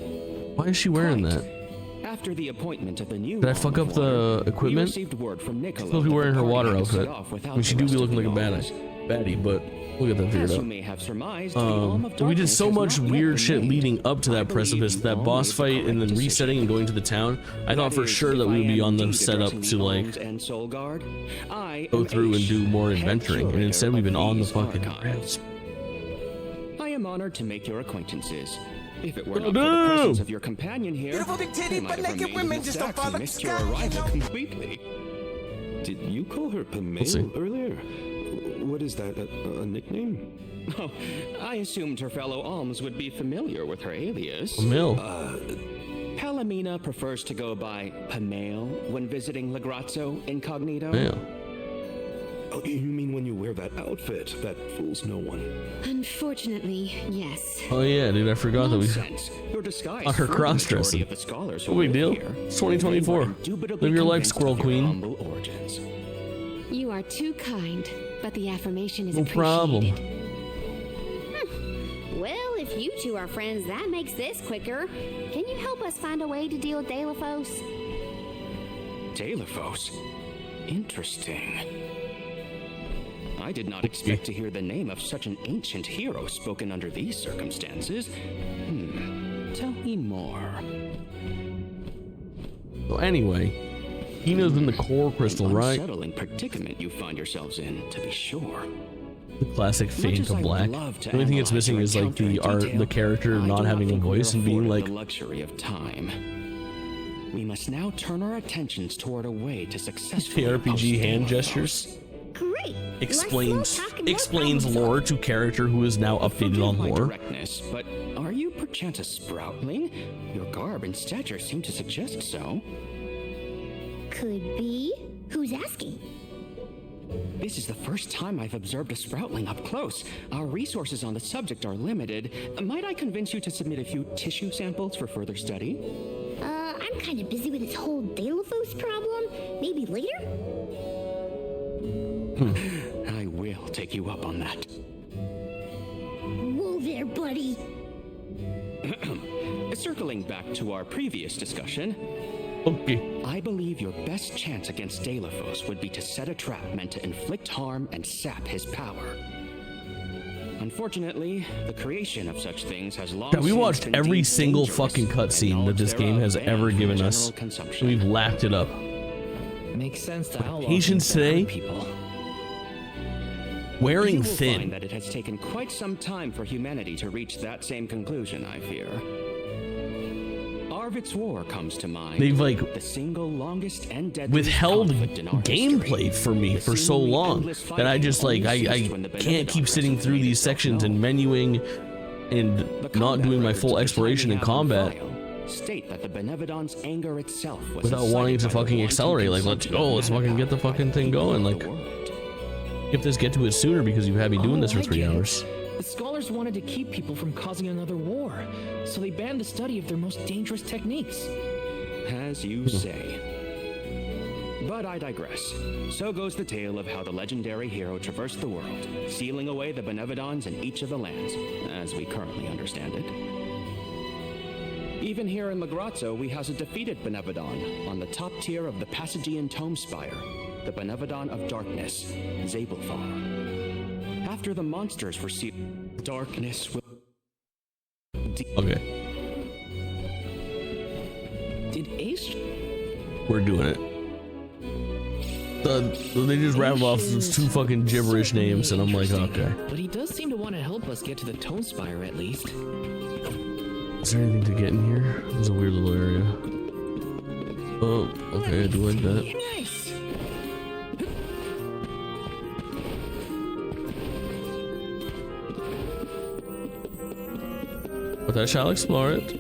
Why is she wearing that? After the appointment of the new Did I fuck up the equipment? Received word from She's supposed to be wearing her water outfit. I mean, she do be looking like a baddie, but we'll get that figured out. We did so much weird shit leading up to that precipice, that boss fight, and then resetting and going to the town. I thought for sure that we would be on the setup to like go through and do more adventuring, and instead we've been on the fucking rails. I am honored to make your acquaintances. If it were not for the presence of your companion here, I might have remained in the stacks and missed your arrival completely. Did you call her Pamela earlier? What is that? A nickname? Oh, I assumed her fellow alms would be familiar with her alias. Pamela. Palomina prefers to go by Pamela when visiting Legrazzo incognito. Yeah. Oh, you mean when you wear that outfit that fools no one? Unfortunately, yes. Oh yeah, dude, I forgot that we on her cross-dressing. No big deal. It's 2024. Live your life, Squirrel Queen. You are too kind, but the affirmation is No problem. Well, if you two are friends, that makes this quicker. Can you help us find a way to deal with Delafos? Delafos? Interesting. I did not expect to hear the name of such an ancient hero spoken under these circumstances. Tell me more. Well, anyway, Hina's in the core crystal, right? Unsettling predicament you find yourselves in, to be sure. The classic fade to black. The only thing it's missing is like the art, the character not having a voice and being like the luxury of time. We must now turn our attentions toward a way to successfully RPG hand gestures. Great. Explains lore to character who is now updated on lore. But are you perchance a sproutling? Your garb and stature seem to suggest so. Could be. Who's asking? This is the first time I've observed a sproutling up close. Our resources on the subject are limited. Might I convince you to submit a few tissue samples for further study? I I'm kind of busy with this whole Delafos problem. Maybe later? I will take you up on that. Whoa there, buddy. Circling back to our previous discussion, Okay. I believe your best chance against Delafos would be to set a trap meant to inflict harm and sap his power. Unfortunately, the creation of such things has long Yeah, we since watched been every deemed single dangerous, fucking and cutscene that knowledge this game thereof has banned ever from given general us. consumption. We've lapped it up. Makes sense to outlaw Patience things that hurt today? people. Wearing You will thin. find that it has taken quite some time for humanity to reach that same conclusion, I fear. Arvid's War comes to mind. They've like the single longest and deadliest withheld conflict in our gameplay history. for me The for so seemingly long endless that I fighting just like only I ceased when the can't keep Benevolent sitting Presence through made these itself sections and known. menuing and The not combat doing my records full at the exploration time and we have on combat file state that the Benevolent's anger itself was without incited wanting to by the fucking wanton accelerate. Like, let's consumption go, of let's fucking manpower get the fucking by thing people going. of Like, the world. if this get to it sooner because you've had me doing this for I 3 get it. hours. The scholars wanted to keep people from causing another war, so they banned the study of their most dangerous techniques. As you say. But I digress. So goes the tale of how the legendary hero traversed the world, sealing away the Benevodons in each of the lands, as we currently understand it. Even here in Legrazzo, we house a defeated Benevodon on the top tier of the Passagean Tome Spire, the Benevodon of Darkness, Zabelthar. After the monsters were sealed, darkness will... Okay, Did Ace? we're doing it. They just rattled off those 2 fucking gibberish names, and I'm like, okay. But he does seem to want to help us get to the Tone Spire at least. Is there anything to get in here? There's a weird little area. Oh, okay, I do like that. Nice. But I shall explore it.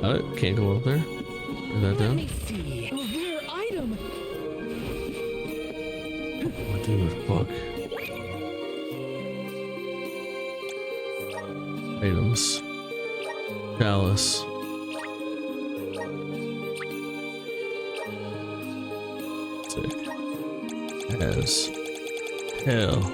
Got it. Can't go up there. Is that down? See, a rare item. Oh, dude, fuck. Items. Chalice. Sick. As hell.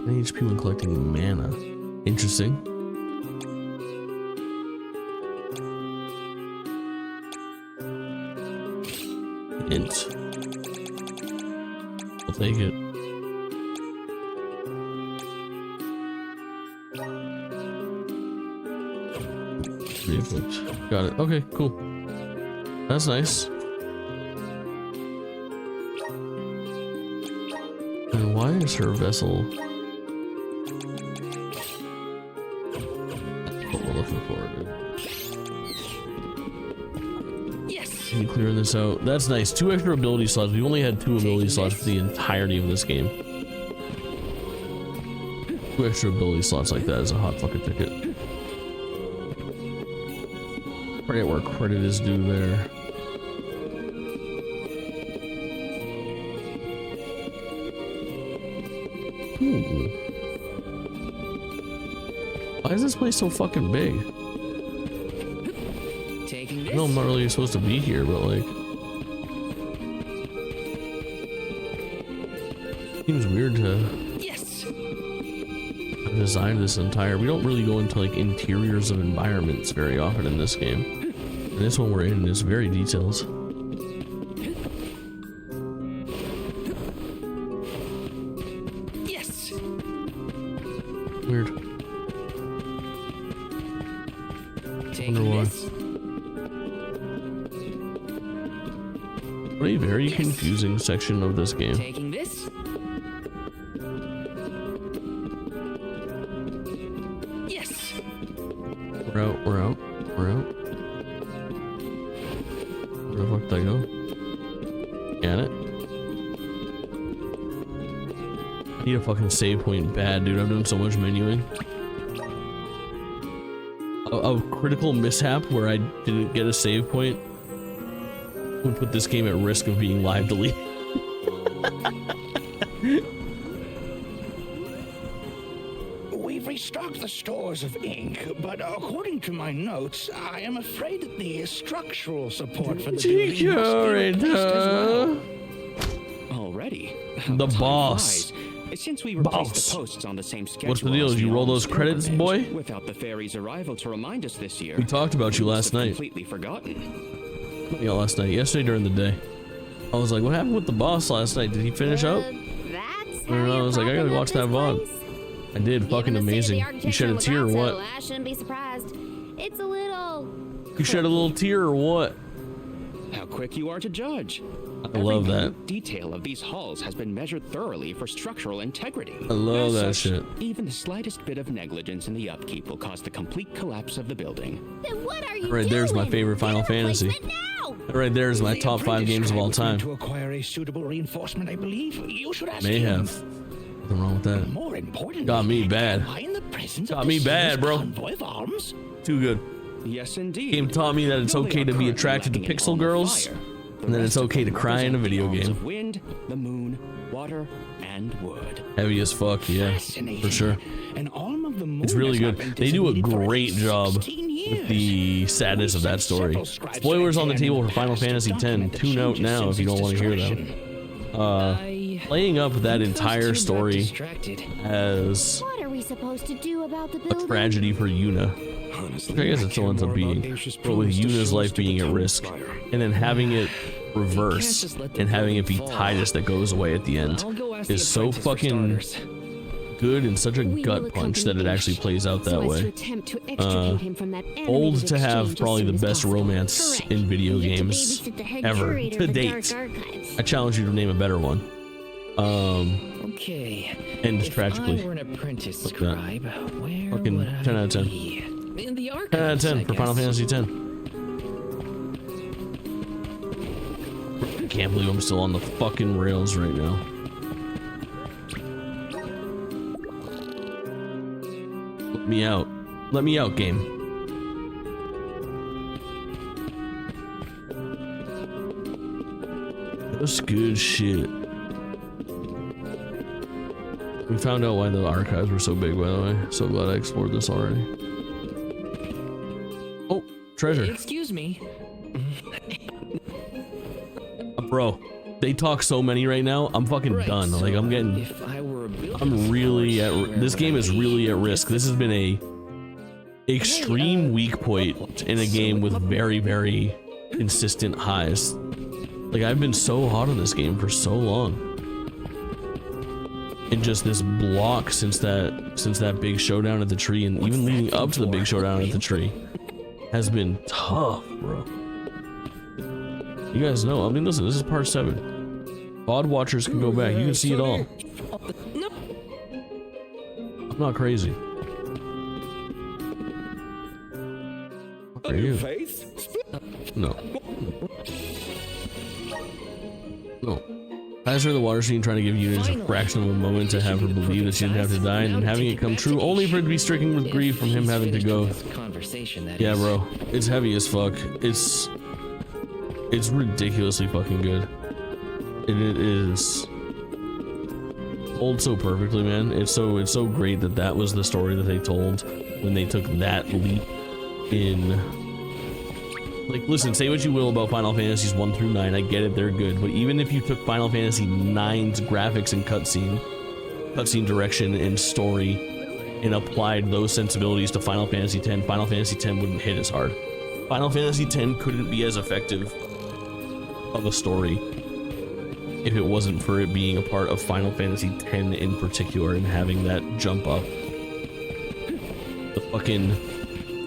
HP when collecting mana. Interesting. Int. I'll take it. Got it. Okay, cool. That's nice. And why is her vessel? That's what we're looking for, dude. Yes. Can you clear this out? That's nice. 2 extra ability slots. We only had 2 ability slots for the entirety of this game. 2 extra ability slots like that is a hot fucking ticket. Forget where credit is due there. Ooh. Why is this place so fucking big? Taking I this. know I'm not really supposed to be here, but like... Seems weird to Yes. design this entire... We don't really go into like interiors of environments very often in this game. And this one we're in is very detailed. Yes. Weird. Taking Wonder why. this. What a very confusing section of this game. Taking this. Yes. We're out, we're out, we're out. Where the fuck did I go? Got it. I need a fucking save point bad, dude. I'm doing so much menuing. a critical mishap where I didn't get a save point would put this game at risk of being live deleted. We've restocked the stores of ink, but according to my notes, I am afraid that the structural support for the building must be replaced as well. Already? The boss. Since we replaced the posts on the same schedule. What's the deal? Did you roll those credits, boy? Without the fairy's arrival to remind us this year. We talked about you last night. Completely forgotten. Yeah, last night. Yesterday during the day. I was like, what happened with the boss last night? Did he finish up? That's I don't know. I was like, I gotta watch that VOD. I did. Fucking amazing. You shed a tear or what? I shouldn't be surprised. It's a little. You shed a little tear or what? How quick you are to judge. I love that. Every detail of these halls has been measured thoroughly for structural integrity. I love that As such, shit. Even the slightest bit of negligence in the upkeep will cause the complete collapse of the building. Then what are you Right there's my doing? favorite Final Get a Fantasy. replacement now! Right there's my top 5 games of all time. To acquire a suitable reinforcement, I believe. You should ask May him. have. Nothing wrong with that. More importantly, Got me bad. am I in the presence of Got the me bad, serious bro. convoy of arms? Too good. Yes, indeed. Game taught me that it's Though they okay are to be currently attracted to lacking in pixel home of girls, fire, the and then it's rest of okay to them cry in a represent video the arms game. of wind, the moon, water, and wood. Heavy as fuck, yeah, Fascinating. for sure. An arm of the moon It's really has good. not been They do a designated for great job 16 with years. the sadness of that story. Spoilers on the table for Final Fantasy X. Tune out now if you don't want to hear them. Playing up that entire story as What are we supposed to do about the a building? tragedy for Yuna. Honestly, I guess it still ends up being, but with Yuna's life being at risk, and then having it reverse and having it be Titus that goes away at the end is so fucking good and such a We gut will punch that it accompany actually Ash plays out so that as to way. attempt to extricate him from that Old animated to have exchange probably as the soon as best possible. romance Correct. in video You get to games babysit the head ever curator to of the date. Dark Archives. I challenge you to name a better one. Okay. Ends if tragically. I were an apprentice Like that. scribe, where Fucking would 10 I out of 10. be? In the 10 out of archives, 10 I for Final guess. Fantasy X. I can't believe I'm still on the fucking rails right now. Let me out. Let me out, game. That's good shit. We found out why the archives were so big, by the way. So glad I explored this already. Oh, treasure. Excuse me. Bro, they talk so many right now. I'm fucking Right, done. so Like, I'm getting. If I were a builder, I'm really at. This game is really at risk. This has been a extreme weak point in a game with very, very consistent highs. Like, I've been so hot on this game for so long. And just this block since that big showdown at the tree, and even leading up to the big showdown at the tree, has been tough, bro. You guys know. I mean, listen, this is part 7. VOD watchers can go back. You can see it all. No. I'm not crazy. What are you? No. No. As for the water scene trying to give you just a fraction of a moment to have her believe that she didn't have to die, and then having it come true only for it to be stricken with grief from him having to go. Conversation, that Yeah, is. bro. It's heavy as fuck. It's ridiculously fucking good. And it is told so perfectly, man. It's so great that was the story that they told when they took that leap in. Like, listen, say what you will about Final Fantasies 1 through 9, I get it, they're good, but even if you took Final Fantasy 9's graphics and cutscene direction and story, and applied those sensibilities to Final Fantasy X, Final Fantasy X wouldn't hit as hard. Final Fantasy X couldn't be as effective of a story if it wasn't for it being a part of Final Fantasy X in particular and having that jump up. The fucking...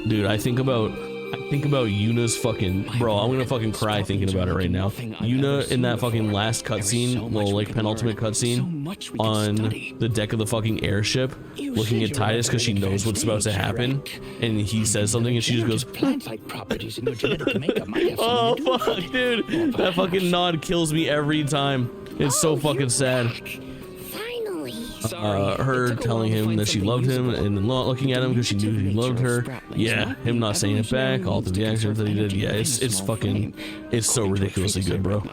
Dude, I think about Yuna's fucking... Bro, I'm gonna fucking cry thinking about it right now. Yuna in that fucking last cutscene, well, like penultimate cutscene, on the deck of the fucking airship, looking at Titus because she knows what's about to happen, and he says something and she just goes, Plant-like properties in your genetic makeup might have oh something to do with fuck, dude, that fucking nod kills me every time. It's so fucking sad. Finally. her telling him that she loved him and then not looking at him because she knew he loved her. Yeah, him not saying it back, all through the actions that he did. Yeah, it's fucking, it's so ridiculously good, bro.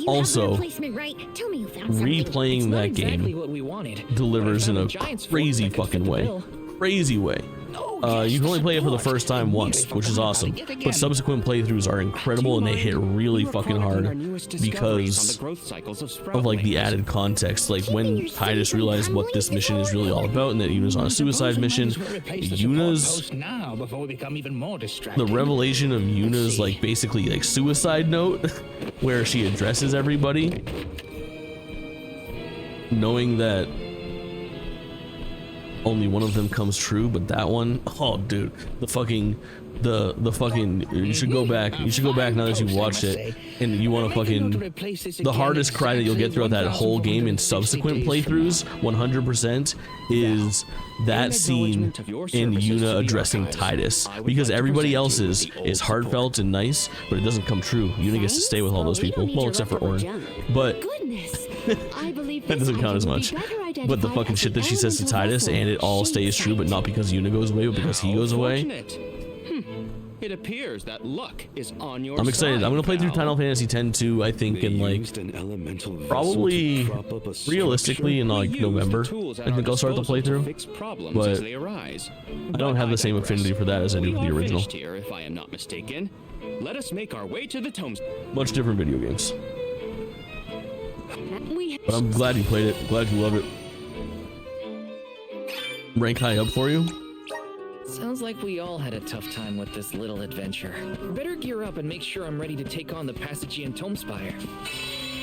Also, replaying that game delivers in a crazy fucking way. Crazy way. You can only play it for the first time once, which is awesome, but subsequent playthroughs are incredible and they hit really fucking hard because of like the added context. Like when Titus realized what this mission is really all about and that Yuna's on a suicide mission, Yuna's the revelation of Yuna's like basically like suicide note where she addresses everybody, knowing that only one of them comes true, but that one, oh dude, the fucking you should go back now that you've watched it, and you want to fucking, the hardest cry that you'll get throughout that whole game in subsequent playthroughs 100% is that scene in Yuna addressing Titus, because everybody else's is heartfelt and nice, but it doesn't come true. Yuna gets to stay with all those people, well, except for Orin, but that doesn't count as much. But the fucking shit that she says to Titus, and it all stays true, but not because Yuna goes away, but because he goes away. It appears that luck is on your I'm excited. I'm gonna play through Final Fantasy X too, I think, in like probably realistically in like November. I think I'll start the playthrough, but I don't have the same affinity for that as I do for the original. If I am not mistaken, let us make our way to the tombs. Much different video games. But I'm glad you played it. Glad you love it. Rank high up for you? Sounds like we all had a tough time with this little adventure. Better gear up and make sure I'm ready to take on the Passagean Tomespire.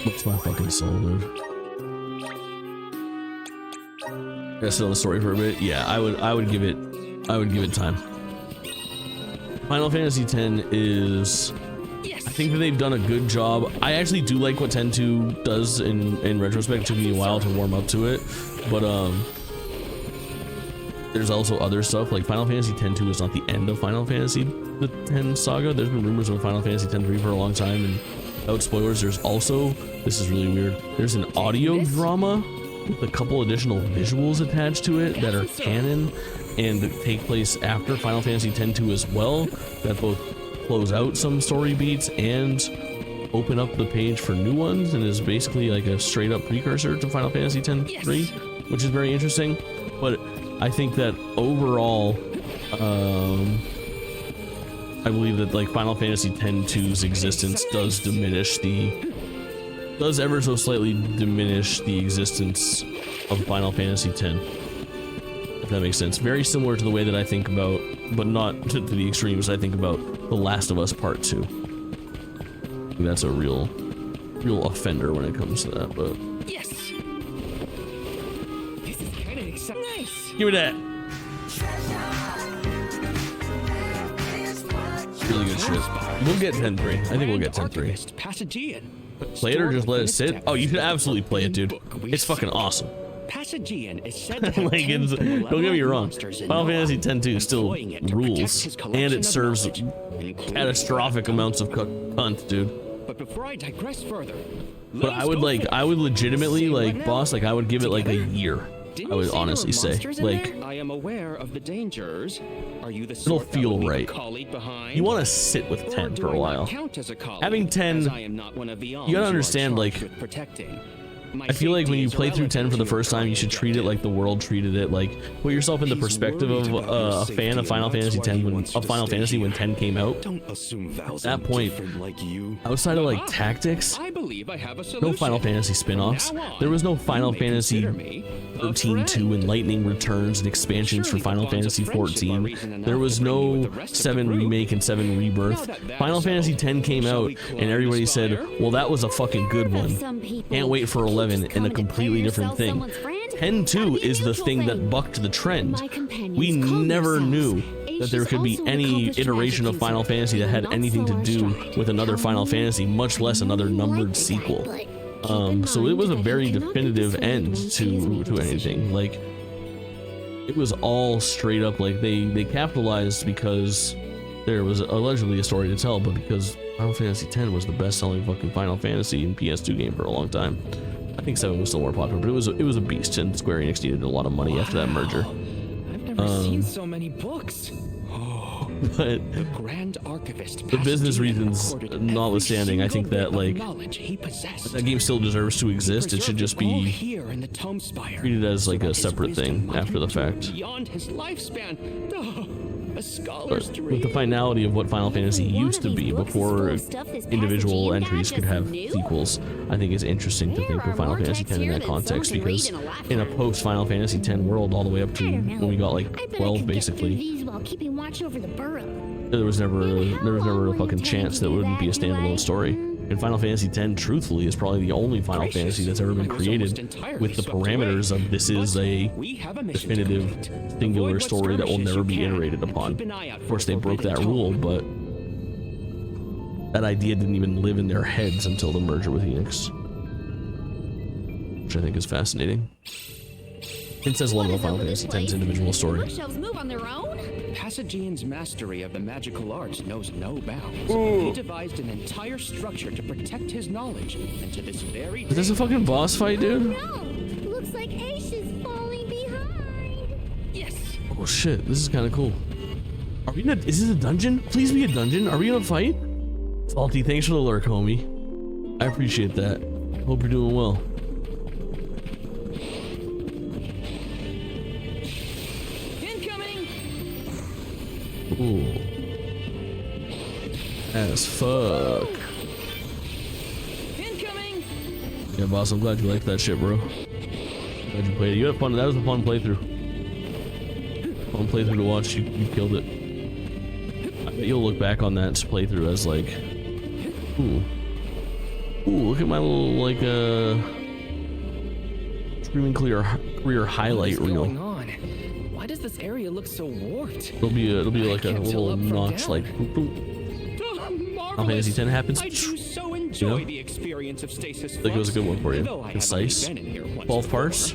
What's my fucking soul, dude? Gotta sit on the story for a bit. Yeah, I would give it time. Final Fantasy X is, I think that they've done a good job. I actually do like what 10.2 does in retrospect. It took me a while to warm up to it, but there's also other stuff like Final Fantasy X-2 is not the end of Final Fantasy the X saga. There's been rumors of Final Fantasy X-3 for a long time, and without spoilers, there's also, this is really weird, there's an audio drama with a couple additional visuals attached to it that are canon and take place after Final Fantasy X-2 as well, that both close out some story beats and open up the page for new ones, and is basically like a straight up precursor to Final Fantasy X-3, which is very interesting. But I think that overall, I believe that like Final Fantasy X-2's existence does ever so slightly diminish the existence of Final Fantasy X, if that makes sense. Very similar to the way that I think about, but not to the extremes, I think about The Last of Us Part 2. I think that's a real offender when it comes to that, but Yes. This is kind of exciting. Nice. give me that. Really good shit. We'll get 10.3. I think we'll get 10.3. Passagean. Play it or just let it sit? Oh, you can absolutely play it, dude. It's fucking awesome. Passagean is said to have Like, it's, don't get me wrong, Final Fantasy X-2 still rules, and it serves catastrophic amounts of cunt, dude. But before I digress further, But I would legitimately, like, boss, like, I would give it like a year. I would honestly say, like, I am aware of the dangers. Are you the it'll sort that feel will leave a right. colleague behind? You want to sit with Or 10 do for I a not while. count as a colleague, Having 10, as I am not one of the you alms gotta are understand, charged like, with protecting. My I feel like when safety you is play through 10 for the irrelevant to first your time, you should colleague treat it like the world treated it. Like, put yourself in the perspective of a fan of Final Fantasy X when 10 came out. Don't assume Val's At that point, different like you. outside of like tactics, I believe I have a no solution. Final Fantasy spin-offs. From now on, There was no Final you may Fantasy consider me a 13 2 and Lightning Returns and expansions for Surely the Final bonds of Fantasy friendship are 14. reason enough There was to bring you with no the rest of the 7 group. Remake and 7 Rebirth. Now that Final that's Fantasy settled, X came shall out we climb and everybody the said, spire? well, that was a fucking good one. Can't wait for 11 and a completely different thing. 10.2 is the thing that bucked the trend. We never knew that there could be any iteration of Final Fantasy that had anything to do with another Final Fantasy, much less another numbered sequel. So it was a very definitive end to anything. Like, it was all straight up, like, they capitalized because there was allegedly a story to tell, but because Final Fantasy X was the best-selling fucking Final Fantasy and PS2 game for a long time. I think 7 was still more popular, but it was a beast, and Square Enix needed a lot of money after that merger. I've never seen so many books. But The Grand Archivist the business Pasadena reasons recorded notwithstanding, I every think that single bit like of knowledge he possessed. that game still deserves to exist. It should just Preserved all be here in the Tome Spire, treated as like so a that his separate wisdom thing might after the endure fact. Beyond his lifespan. A scholar's But dream. with the finality of what Final Fantasy used to be before individual entries could have sequels, I think it's interesting to think of Final Fantasy X in that context, because in a post Final Fantasy X world, all the way up to when we got like 12 basically, while keeping watch over the burrow. there was never a fucking chance that it wouldn't be a standalone story. And Final Fantasy X, truthfully, is probably the only Final Fantasy that's ever been created with the parameters of this is a definitive singular story that will never be iterated upon. Of course, they broke that rule, but that idea didn't even live in their heads until the merger with Enix, which I think is fascinating. It says a lot about Final Fantasy X's individual story. Bookshelves move on their own? Pasagene's mastery of the magical arts knows no bounds. Ooh. He devised an entire structure to protect his knowledge, and to this very Is this a fucking boss fight, dude? No, looks like Ace is falling behind. Yes. Oh shit, this is kind of cool. Are we in a, is this a dungeon? Please be a dungeon. Are we gonna fight? Salty, thanks for the lurk, homie. I appreciate that. Hope you're doing well. Incoming. Ooh. As fuck. Incoming. Yeah, boss, I'm glad you liked that shit, bro. Glad you played it. You had fun. That was a fun playthrough. Fun playthrough to watch. You killed it. I bet you'll look back on that playthrough as like, ooh, look at my little like streaming career highlight What's going reel. on? Why does this area look so warped? It'll be like a can't tell little up from notch, down. like boop, boop. Final Fantasy X happens. I do so You enjoy know? the experience of stasis. I think it was a good one for you. Though I have Concise, only been in here once 12 before. parts,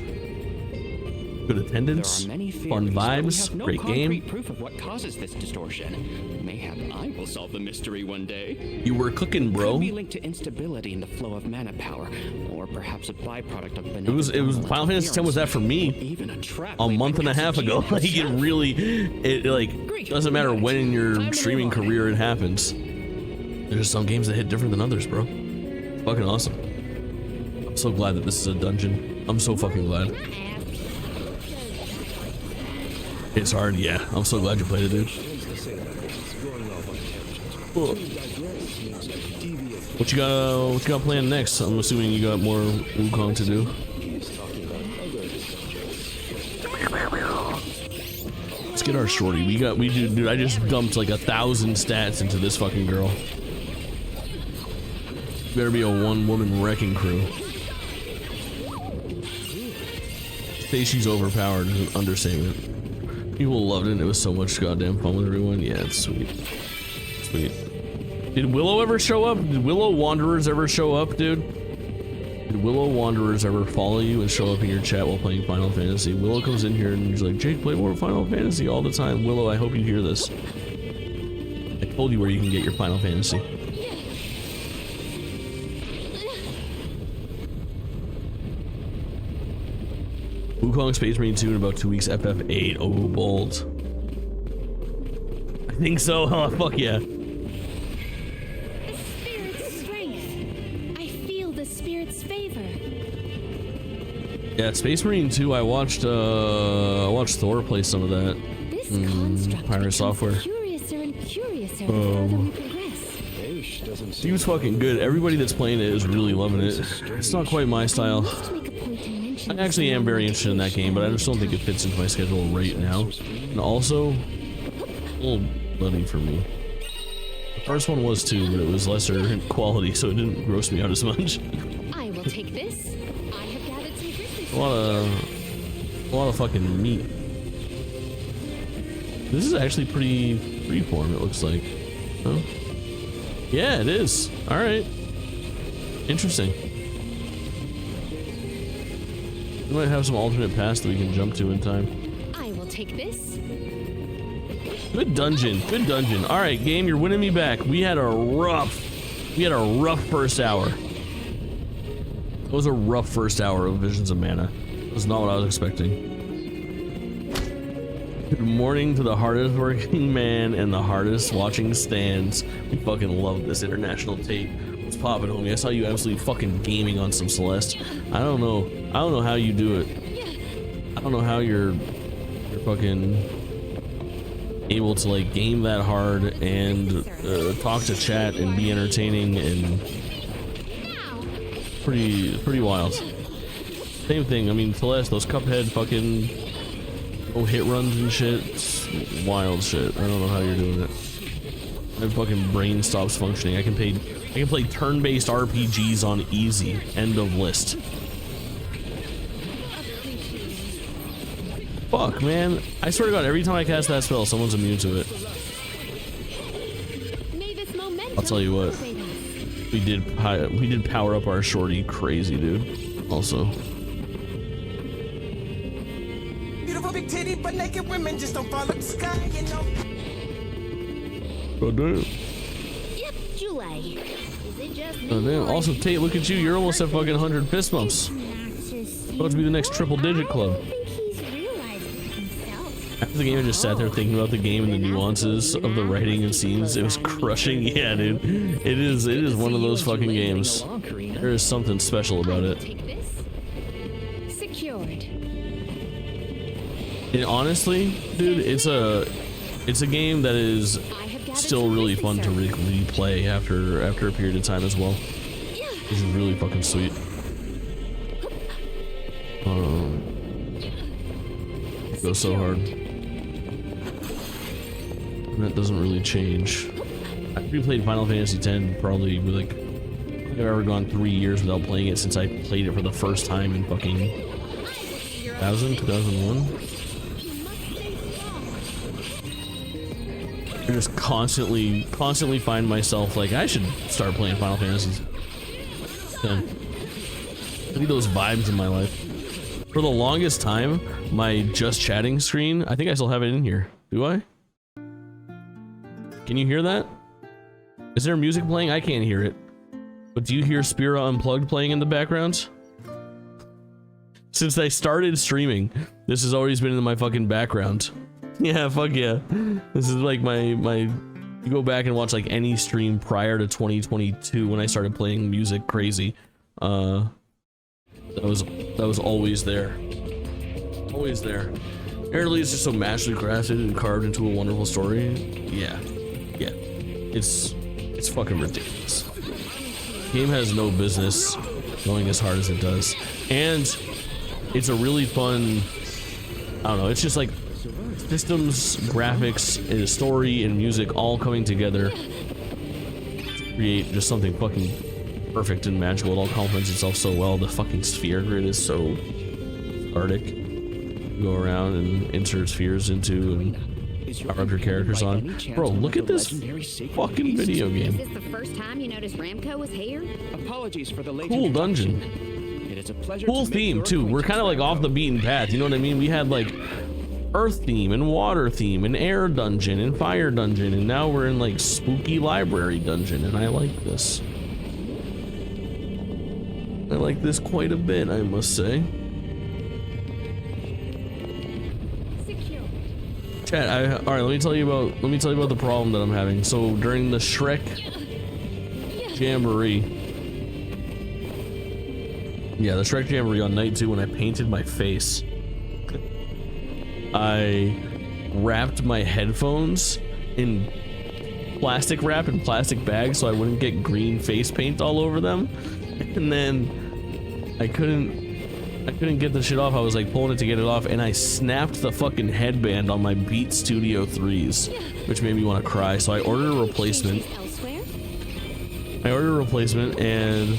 good attendance, There are many fun theories, but we vibes, have no great concrete game. proof of what causes this distortion. Mayhap I will solve the mystery one day. You were cooking, bro. Could be linked to instability in the flow of mana power, or perhaps a byproduct of It was Final Fantasy X was that for me even a trap a month and a half ago. Like it really, it like doesn't matter when in your streaming career it happens. There's some games that hit different than others, bro. It's fucking awesome. I'm so glad that this is a dungeon. I'm so fucking glad. It's hard, yeah. I'm so glad you played it, dude. Cool. What you got planned next? I'm assuming you got more Wukong to do. Let's get our shorty. We do, dude. I just dumped like 1,000 stats into this fucking girl. Better be a one-woman wrecking crew. Say she's overpowered is an understatement. People loved it. It was so much goddamn fun with everyone. Yeah, it's sweet. Sweet. Did Willow ever show up? Did Willow Wanderers ever show up, dude? Did Willow Wanderers ever follow you and show up in your chat while playing Final Fantasy? Willow comes in here and he's like, Jake, play more Final Fantasy all the time. Willow, I hope you hear this. I told you where you can get your Final Fantasy. Wukong Space Marine 2 in about 2 weeks. FF8. Oh, bold. I think so. Oh, fuck yeah. The spirit's strength. I feel the spirit's favor. Yeah, Space Marine 2. I watched Thor play some of that. This construct Pirate becomes Software. curiouser and curiouser the further we progress. He was fucking good. Everybody that's playing it is really loving it. It's not quite my style. To make a point to mention I actually am very interested in that game, but I just don't think it fits into my schedule right now. And also, a little bloody for me. The first one was too, but it was lesser in quality, so it didn't gross me out as much. I will take this. I have gathered some Christmas. A lot of fucking meat. This is actually pretty freeform, it looks like. Huh? Yeah, it is. Alright. Interesting. We might have some alternate paths that we can jump to in time. I will take this. Good dungeon. Good dungeon. Alright, game, you're winning me back. We had a rough first hour. It was a rough first hour of Visions of Mana. It was not what I was expecting. Good morning to the hardest working man and the hardest watching stands. We fucking love this international tape. What's poppin', homie? I saw you absolutely fucking gaming on some Celeste. I don't know how you do it. I don't know how you're fucking able to like game that hard and talk to chat and be entertaining and pretty wild. Same thing. I mean, Celeste, those Cuphead fucking hit runs and shit. It's wild shit. I don't know how you're doing it. My fucking brain stops functioning. I can play turn-based RPGs on easy. End of list. Fuck, man. I swear to God, every time I cast that spell, someone's immune to it. I'll tell you what. We did power up our shorty crazy, dude. Also. Beautiful big titty, but naked women just don't fall up the sky, you know. Oh damn. Yep, July. Is it just me? Oh damn. Also, Tate, look at you. You're almost at fucking 100 fist bumps. About to be the next triple digit club. After the game, I just sat there thinking about the game and the nuances of the writing and scenes. It was crushing. Yeah, dude. It is one of those fucking games. There is something special about it. Secured. And honestly, dude, it's a game that is still really fun to replay after a period of time as well. Which is really fucking sweet. It goes so hard. And that doesn't really change. I replayed Final Fantasy X probably like I've ever gone 3 years without playing it since I played it for the first time in fucking 2001. I just constantly find myself like I should start playing Final Fantasy X. I need those vibes in my life. For the longest time, my just chatting screen, I think I still have it in here. Do I? Can you hear that? Is there music playing? I can't hear it. But do you hear Spira Unplugged playing in the background? Since I started streaming, this has always been in my fucking background. Yeah, fuck yeah. This is like my you go back and watch like any stream prior to 2022 when I started playing music crazy. That was always there. Always there. Apparently it's just so masterfully crafted and carved into a wonderful story. Yeah. Yeah. It's fucking ridiculous. Game has no business going as hard as it does. And it's a really fun, I don't know, it's just like systems, graphics, and story and music all coming together to create just something fucking perfect and magical. It all complements itself so well. The fucking sphere grid is so cathartic. You go around and insert spheres into and power up your characters on. Bro, look at this fucking video game. Is this the first time you noticed Ramco was here? Apologies for the late Cool dungeon. It is a pleasure. Cool theme too. We're kind of like off the beaten path. You know what I mean? We had like earth theme and water theme and air dungeon and fire dungeon, and now we're in like spooky library dungeon, and I like this. I like this quite a bit, I must say. Chat, all right, let me tell you about the problem that I'm having. So during the Shrek Jamboree, yeah, the Shrek Jamboree on night 2, when I painted my face, I wrapped my headphones in plastic wrap and plastic bags so I wouldn't get green face paint all over them, and then I couldn't get the shit off. I was like pulling it to get it off, and I snapped the fucking headband on my Beat Studio 3s, which made me want to cry. So I ordered a replacement. And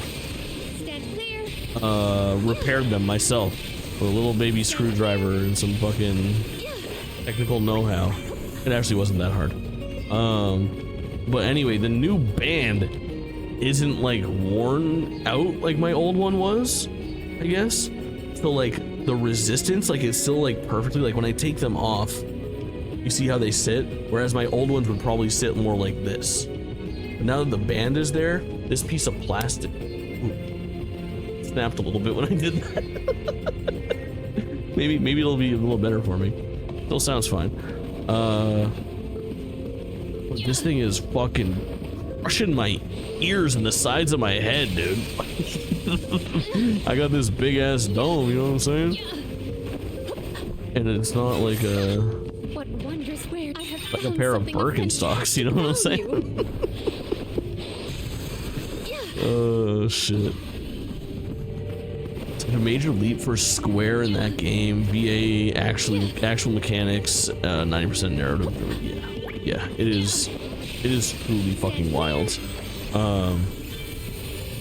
repaired them myself with a little baby screwdriver and some fucking technical know-how. It actually wasn't that hard. But anyway, the new band isn't like worn out like my old one was, I guess. So like the resistance, like it's still like perfectly, like when I take them off, you see how they sit, whereas my old ones would probably sit more like this. But now that the band is there, this piece of plastic snapped a little bit when I did that. maybe it'll be a little better for me. Still sounds fine. This thing is fucking crushing my ears and the sides of my head, dude. I got this big ass dome, you know what I'm saying? And it's not like a What wondrous wares I have like a pair of Birkenstocks, you know what I'm saying? Oh shit. It's like a major leap for Square in that game. VA actual mechanics, 90% narrative. Yeah, it is truly fucking wild. I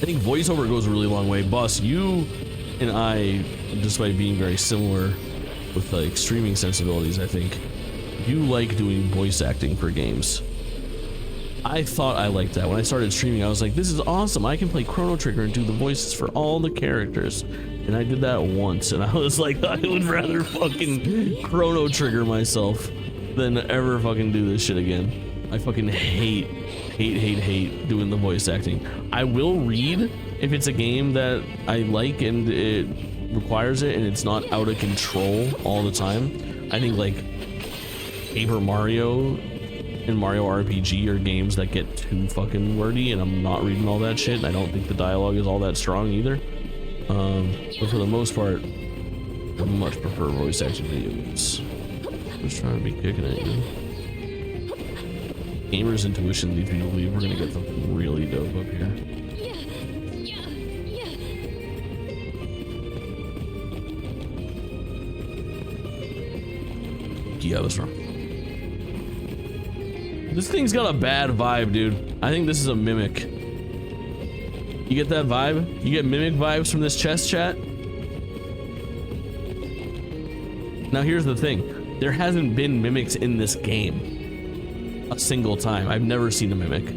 think voiceover goes a really long way. Boss, you and I, despite being very similar with like streaming sensibilities, I think you like doing voice acting for games. I thought I liked that. When I started streaming, I was like, this is awesome. I can play Chrono Trigger and do the voices for all the characters. And I did that once, and I was like, I would rather fucking Chrono Trigger myself than ever fucking do this shit again. I fucking hate doing the voice acting. I will read if it's a game that I like and it requires it and it's not out of control all the time. I think like Paper Mario and Mario RPG are games that get too fucking wordy, and I'm not reading all that shit, and I don't think the dialogue is all that strong either. But for the most part, I much prefer voice acting video games. I'm just trying to be kicking at you. Gamer's intuition leads me to believe we're gonna get something really dope up here. Yeah, I was wrong. This thing's got a bad vibe, dude. I think this is a mimic. You get that vibe? You get mimic vibes from this chest chat? Now here's the thing. There hasn't been mimics in this game a single time. I've never seen a mimic.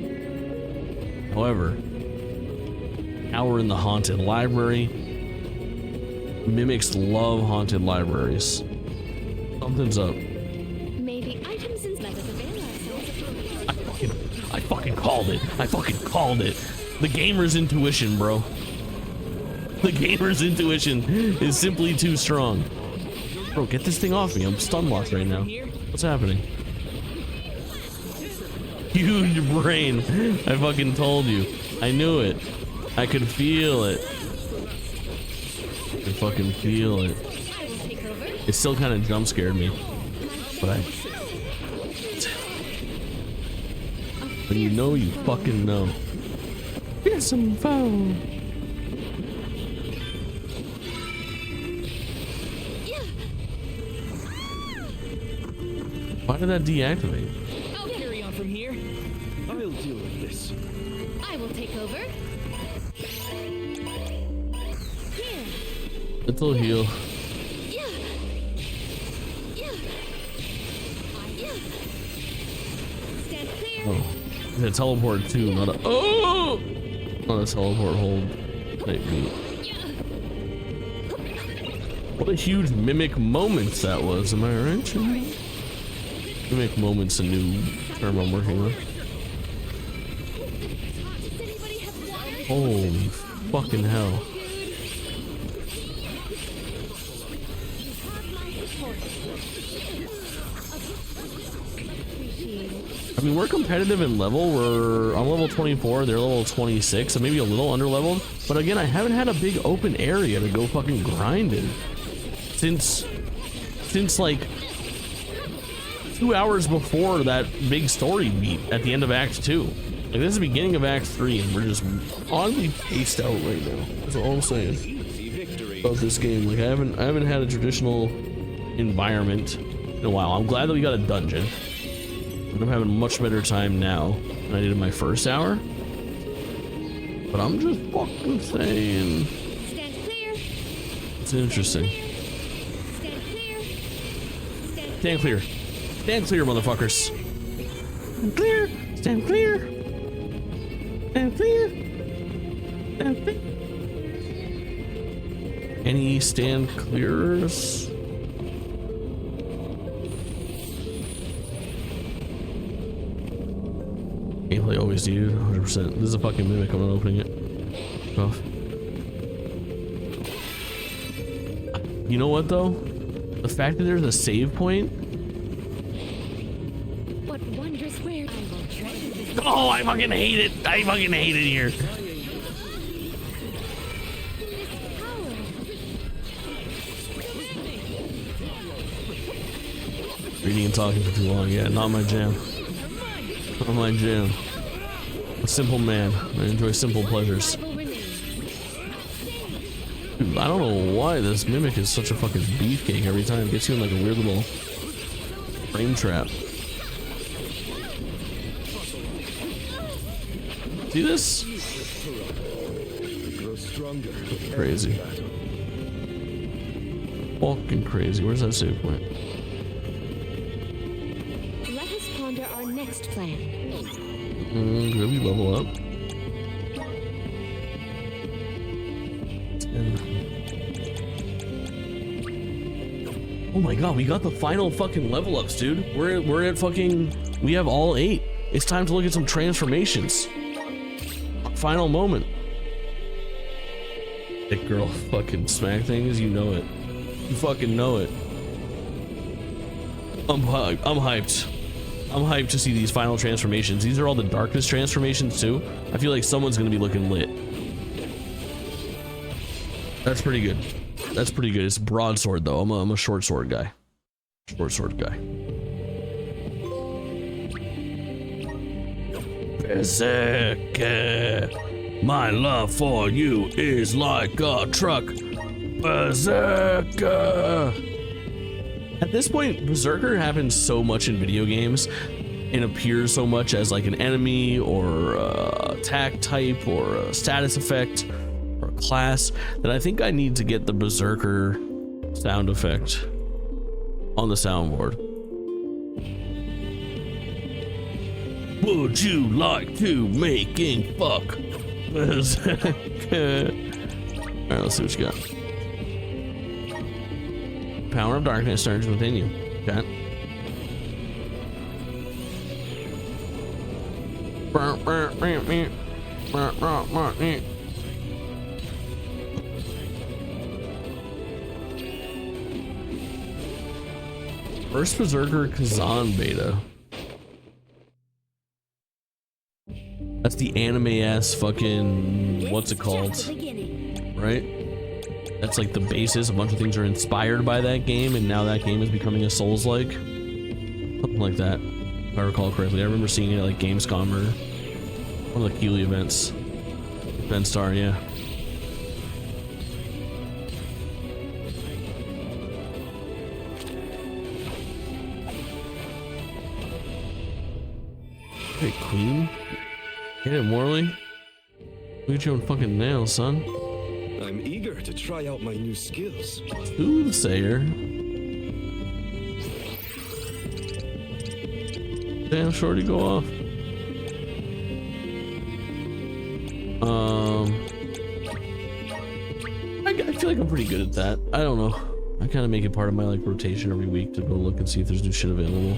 However, now we're in the haunted library. Mimics love haunted libraries. Something's up. I fucking called it. I fucking called it. The gamer's intuition, bro. The gamer's intuition is simply too strong. Bro, get this thing off me. I'm stun locked right now. What's happening? Huge brain. I fucking told you. I knew it. I could feel it. I fucking feel it. It still kind of jump scared me. But when you know, you fucking know. Here's some phone. Why did that deactivate? I'll carry on from here. I'll deal with this. I will take over. Here. Little heal. Stand clear. Oh, it's a teleport too, not a not a teleport hold type beat. What a huge mimic moments that was, am I right, Jimmy? Mimic moments, a new term I'm working on. Holy fucking hell. I mean, we're competitive in level. I'm level 24, they're level 26, so maybe a little under leveled. But again, I haven't had a big open area to go fucking grind in since like 2 hours before that big story beat at the end of Act 2. Like, this is the beginning of Act 3, and we're just oddly paced out right now. That's all I'm saying about this game. Like, I haven't had a traditional environment in a while. I'm glad that we got a dungeon. I'm having a much better time now than I did in my first hour. But I'm just fucking saying. Stand clear. It's interesting. Stand clear. Stand clear. Stand clear, motherfuckers. Stand clear. Stand clear. Stand clear. Stand clear. Any stand clearers? Gameplay always needed, 100%. This is a fucking mimic. I'm not opening it. Off. You know what though? The fact that there's a save point. What wondrous where I will treasure this. Oh, I fucking hate it. I fucking hate it here. Reading and talking for too long. Yeah, not my jam. Not my jam. A simple man. I enjoy simple pleasures. Dude, I don't know why this mimic is such a fucking beefcake every time. It gets you in like a weird little frame trap. See this? Crazy. Fucking crazy. Where's that save point? Let us ponder our next plan. Could we level up? Oh my god, we got the final fucking level ups, dude. We're at fucking, we have all 8. It's time to look at some transformations. Final moment. Thick girl fucking smack things, you know it. You fucking know it. I'm hyped. I'm hyped to see these final transformations. These are all the darkness transformations too. I feel like someone's gonna be looking lit. That's pretty good. That's pretty good. It's broadsword though. I'm a short sword guy. Short sword guy. Berserker. My love for you is like a truck. Berserker. At this point, Berserker happens so much in video games and appears so much as like an enemy or attack type or a status effect or a class that I think I need to get the Berserker sound effect on the soundboard. Would you like to making fuck Berserker? Alright, let's see what you got. Power of darkness surges within you. Okay. First Berserker Kazan beta. That's the anime-ass fucking, what's it called? Right? That's like the basis. A bunch of things are inspired by that game, and now that game is becoming a Souls-like. Something like that, if I recall correctly. I remember seeing it at like Gamescom or one of the Keeley events. Ben Star, yeah. Hey, Queen. Hit it, Morley. Look at your own fucking nails, son. I'm eager to try out my new skills. Soothsayer. Damn, shorty, go off. I feel like I'm pretty good at that. I don't know. I kind of make it part of my like rotation every week to go look and see if there's new shit available.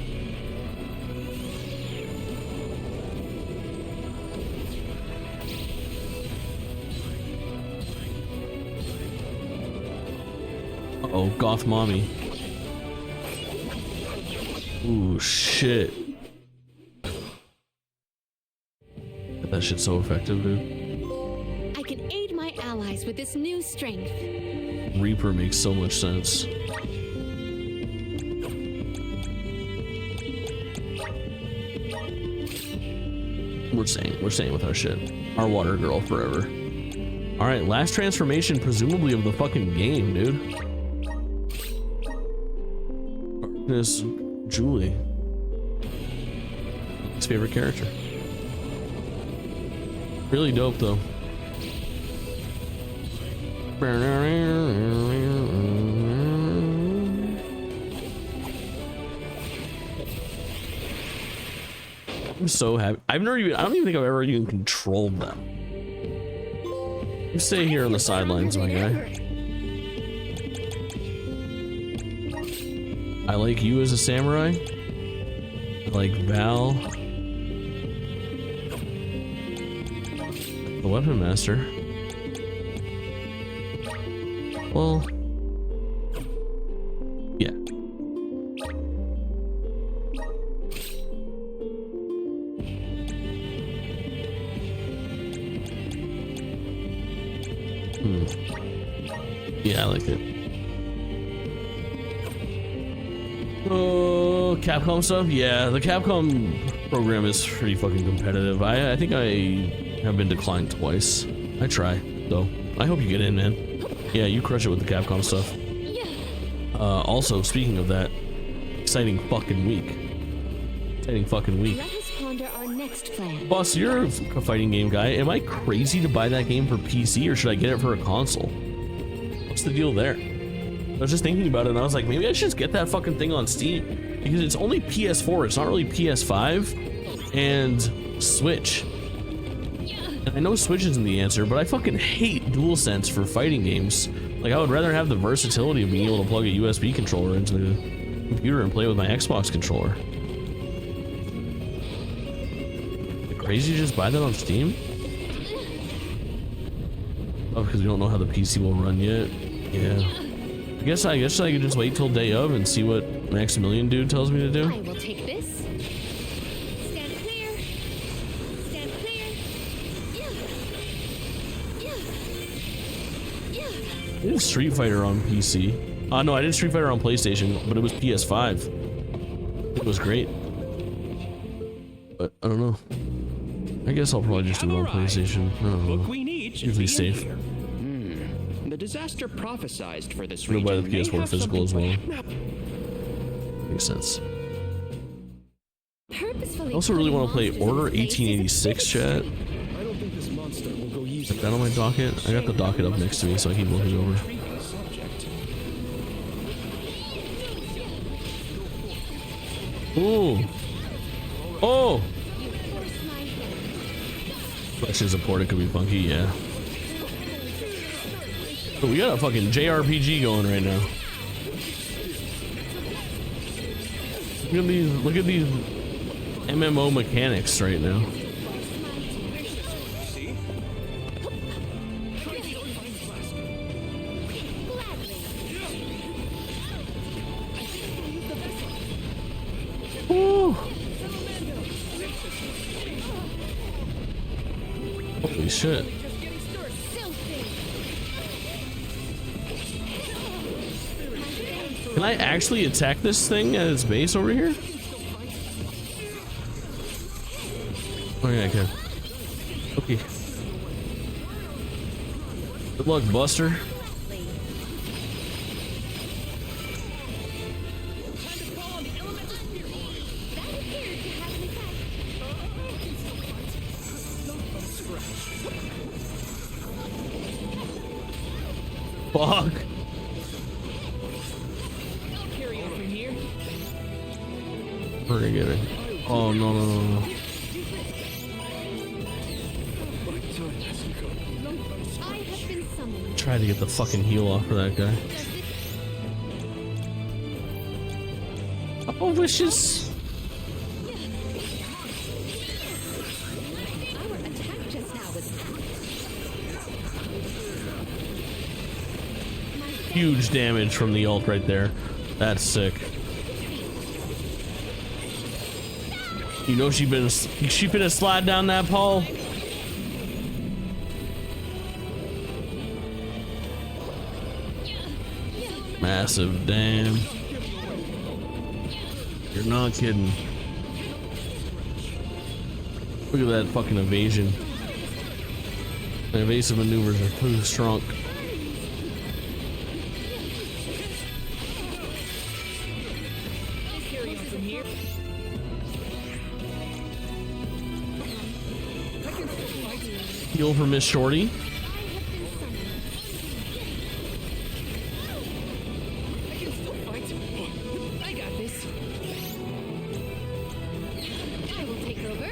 Oh, goth mommy. Ooh, shit. That shit's so effective, dude. I can aid my allies with this new strength. Reaper makes so much sense. We're staying with our shit. Our water girl forever. All right, last transformation, presumably of the fucking game, dude. This Julie, his favorite character. Really dope though. I'm so happy. I don't even think I've ever even controlled them. You stay here on the sidelines, my guy. I like you as a samurai. I like Val, the weapon master. Well, Yeah, I like it. Oh, Capcom stuff? Yeah, the Capcom program is pretty fucking competitive. I think I have been declined twice. I try, though. I hope you get in, man. Yeah, you crush it with the Capcom stuff. Also, speaking of that, exciting fucking week. Exciting fucking week. Let us ponder our next plan. Boss, you're a fighting game guy. Am I crazy to buy that game for PC, or should I get it for a console? What's the deal there? I was just thinking about it, and I was like, maybe I should just get that fucking thing on Steam, because it's only PS4. It's not really PS5 and Switch. And I know Switch isn't the answer, but I fucking hate DualSense for fighting games. Like, I would rather have the versatility of being able to plug a USB controller into the computer and play with my Xbox controller. Crazy to just buy that on Steam? Oh, because we don't know how the PC will run yet. Yeah. I guess I could just wait till day of and see what Maximilian dude tells me to do. I will take this. Stand clear. Stand clear. I did Street Fighter on PC. No, I did Street Fighter on PlayStation, but it was PS5. It was great. But I don't know. I guess I'll probably just do it on PlayStation. I don't know. Usually safe. The disaster prophesized for this We'll region. buy the PS4 physical as well. Makes sense. I also really want to play Order 1886, chat. Put that on my docket. I got the docket up next to me, so I keep looking over. Ooh. Oh! Question support, it could be funky, yeah. But we got a fucking JRPG going right now. Look at these MMO mechanics right now. Ooh. Holy shit. Can I actually attack this thing at its base over here? Oh yeah, I can. Okay. Good luck, Buster. Fuck. We're gonna get it. Oh no no no no. Try to get the fucking heal off for that guy. Oh, wishes. Huge damage from the ult right there. That's sick. You know she finna slide down that pole. Massive, damn. You're not kidding. Look at that fucking evasion. The evasive maneuvers are too strong. Heal for Miss Shorty. I got this. I will take over.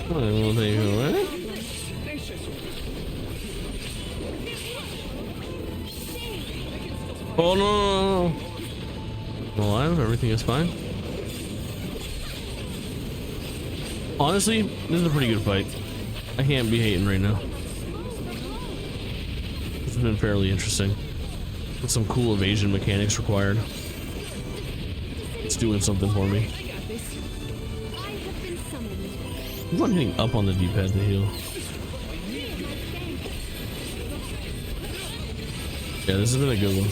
I will take over. Oh no! I'm alive. Everything is fine. Honestly, this is a pretty good fight. I can't be hating right now. It's been fairly interesting. With some cool evasion mechanics required. It's doing something for me. I'm not hitting up on the D-pad to heal. Yeah, this has been a good one.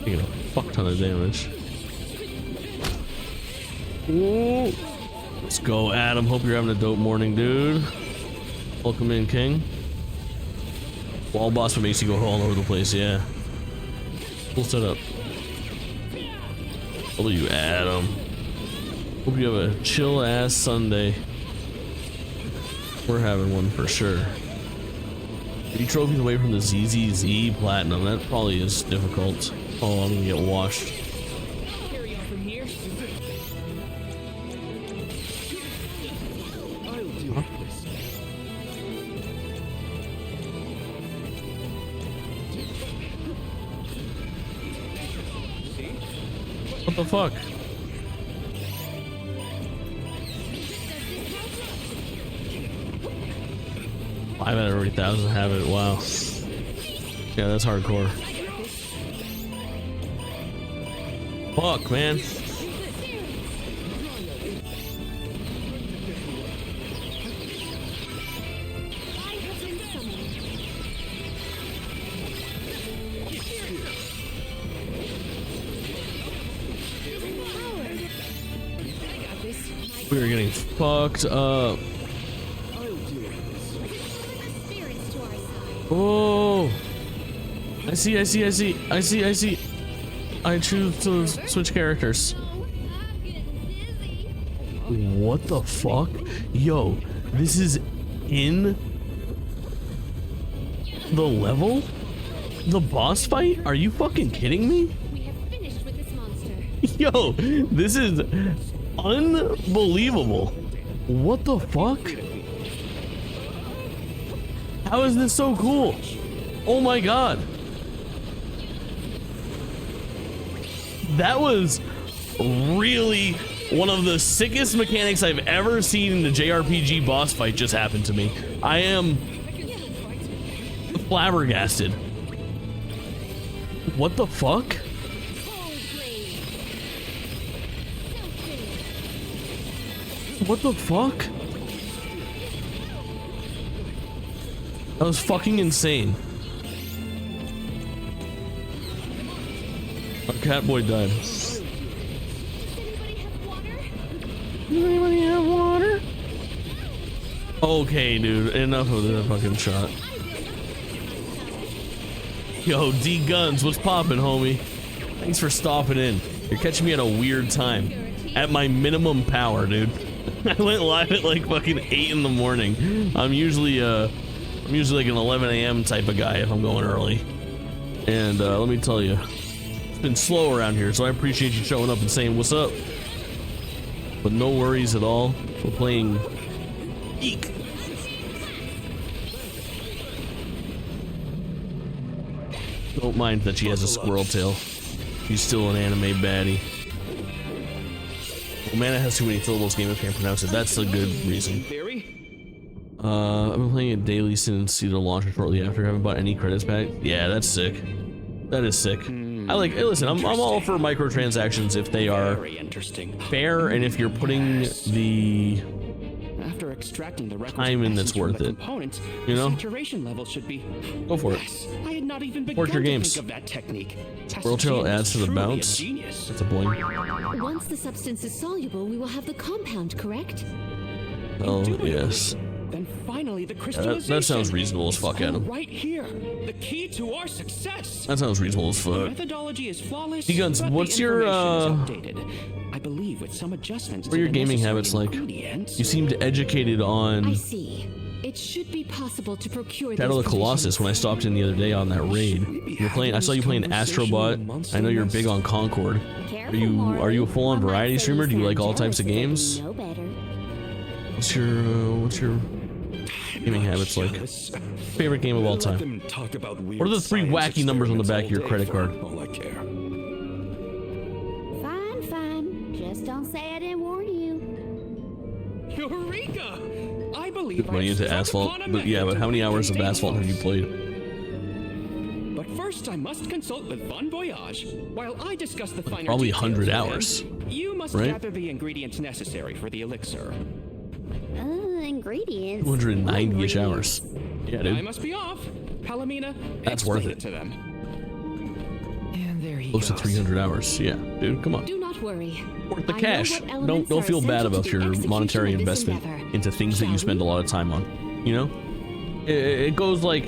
Taking a fuck ton of damage. Ooh. Let's go, Adam. Hope you're having a dope morning, dude. Welcome in, King. Wall boss what makes you go all over the place, yeah. Full setup. Hello, you, Adam. Hope you have a chill ass Sunday. We're having one for sure. 3 trophies away from the ZZZ Platinum. That probably is difficult. Oh, I'm gonna get washed. What the fuck? 5 out of every 1,000 have it. Wow. Yeah, that's hardcore. Fuck, man. We are getting fucked up. Oh, I see. I choose to switch characters. What the fuck? Yo, this is in the level? The boss fight? Are you fucking kidding me? Yo, this is unbelievable. What the fuck? How is this so cool? Oh my god. That was really one of the sickest mechanics I've ever seen in the JRPG boss fight just happened to me. I am flabbergasted. What the fuck? What the fuck? That was fucking insane. Our cat boy died. Does anybody have water? Okay, dude. Enough of this fucking shot. Yo, D Guns, what's poppin', homie? Thanks for stopping in. You're catching me at a weird time. At my minimum power, dude. I went live at like fucking 8 in the morning. I'm usually like an 11 a.m. type of guy if I'm going early. And let me tell you, it's been slow around here, so I appreciate you showing up and saying what's up. But no worries at all. We're playing Eek. Don't mind that she has a squirrel tail. She's still an anime baddie. Well, Mana has too many syllables, gamers can't pronounce it. That's a good reason. I've been playing it daily since either launch or shortly after. I haven't bought any credits back. Yeah, that's sick. That is sick. I like. Hey, listen, I'm all for microtransactions if they are fair and if you're putting the After extracting the time in that's worth it. You know? Saturation level should be. Go for it. I had not even Work your games. think of that technique. World Trail adds to the bounce. That's a boing. Once the substance is soluble, we will have the compound, correct? Oh yes. Then finally the Yeah, crystallization. that sounds reasonable as fuck, Adam. Right here, the key to our success. That sounds reasonable as The fuck. methodology is flawless. D-Guns, but what's the your information is updated. I believe with some adjustments. What are your gaming habits like? You seemed educated on I see. It should be possible to procure Shadow of these the Colossus when I stopped in the other day on that raid. You're playing. I saw you playing Astrobot. I know you're big on Concord. Are you a full-on variety streamer? Do you like all types of games? What's your gaming habits like? Favorite game of all time? What are the 3 wacky numbers on the back of your credit card? Fine. Just don't say I didn't warn you. Eureka! I believe Put money into Asphalt. But yeah, but how many hours of Asphalt have you played? But first I must consult with Bon Voyage while I discuss the finer Probably details 100 with him. hours. You must right? gather the ingredients necessary for the elixir. Ingredients. 290-ish hours. Yeah, I dude. must be off. Palomina, That's worth explain it. to them. And there he Close to goes. 300 hours. Yeah, dude, come on. Do not worry. Worth the I know cash. what elements Don't are feel bad essential about to your the execution monetary of this investment endeavor. into things that you Shall spend a we? lot of time on. You know, it goes like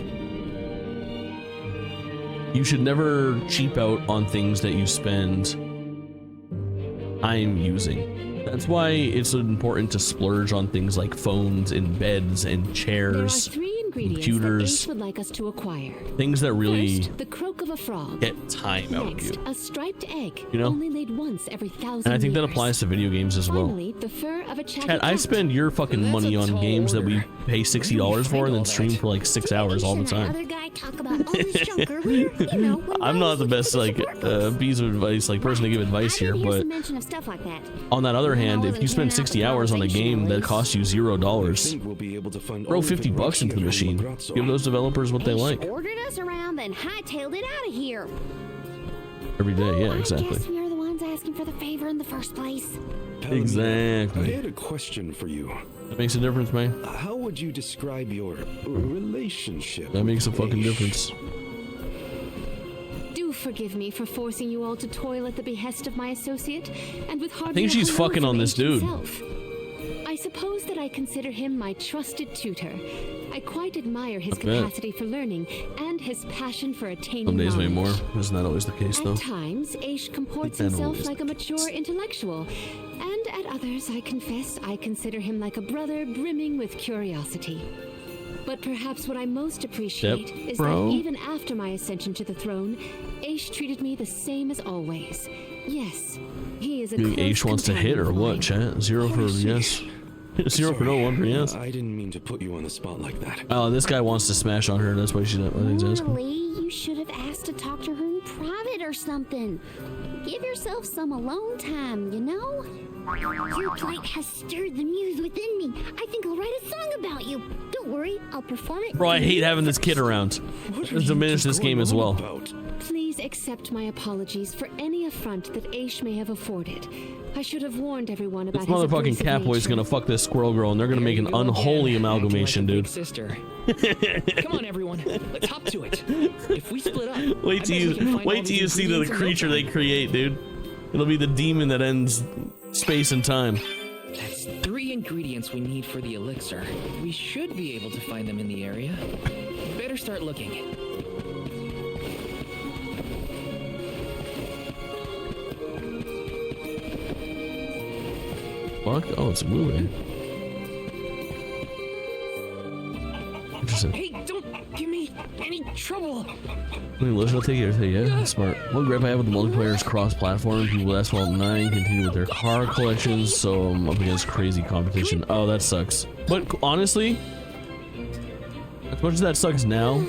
you should never cheap out on things that you spend time using. That's why it's important to splurge on things like phones and beds and There are chairs, 3 ingredients computers, that Ace would like us to acquire. things that really First, the croak of a frog. get time out of Next, you. a striped egg, You know? only laid once every 1,000 And I think that years. applies to video games as well. Finally, the fur of a chatty Chat, I cat. spend your fucking That's money a on tall games that we order. pay $60 for and then all stream that? for like 6 hours all the Ace and that time. other guy talk about all this junk earlier. You know, when I'm guys not the look best for like support posts. piece of advice, like person to give advice I here, did hear but some mention of stuff like that. on that other hand, if you spend 60 hours on a game that costs you I $0, think we'll be able to find throw all 50 the bucks into the Russia machine. and Lagrazzo. Give those developers what they Ace like ordered us around, then hightailed it out of here. every day. Yeah, I exactly. guess we are the ones asking for the favor in the first place. Palomina, I Exactly. had a question for you. That makes a difference, man. How would you describe your relationship? That makes a with fucking Ace? difference. Do forgive me for forcing you all to toil at the behest of my associate, and with hardly think a she's hello fucking from on this Ace dude. himself. I suppose that I consider him my trusted tutor. I quite admire his I bet. capacity for learning and his passion for attaining Some days way knowledge. more. Isn't that always the case, though? At times, Aish comports That himself always like a the mature intellectual, and at others, I confess, I consider him like a brother brimming with curiosity. But perhaps what I most appreciate is bro. that even after my ascension to the throne, Aish treated me the same as always. Yes, he is a You think close Aish wants to hit or companion of what, mine. chat? 0 for yes. 0 for no, 1 for yes. I didn't mean to put you on the spot like that. Oh, this guy wants to smash on her. That's why she's asking. Really, you should have asked to talk to her in private or something. Give yourself some alone time, you know? Your plight has stirred the muse within me. I think I'll write a song about you. Don't worry, I'll perform it. Bro, I hate having this kid around. Let's diminish this game as well. Please accept my apologies for any affront that Aish may have afforded. I should have warned everyone about This his motherfucking abusive catboy's nature. gonna fuck this squirrel girl, and they're gonna make an There you go unholy again, acting amalgamation, like a big dude. sister. Come on, everyone. Let's hop to it. If we split up, Wait I till bet we can you find all wait till these you see the ingredients in no creature they time. create, dude. It'll be the demon that ends space and time. That's 3 ingredients we need for the elixir. We should be able to find them in the area. Better start looking. Fuck? Oh, it's moving. Interesting. Hey, don't give me any trouble. I mean, listen, I'll take it. Yeah, smart. One gripe I have with the multiplayer is cross-platform. People with Asphalt 9 continue with their car collections, so I'm up against crazy competition. Oh, that sucks. But honestly, as much as that sucks now,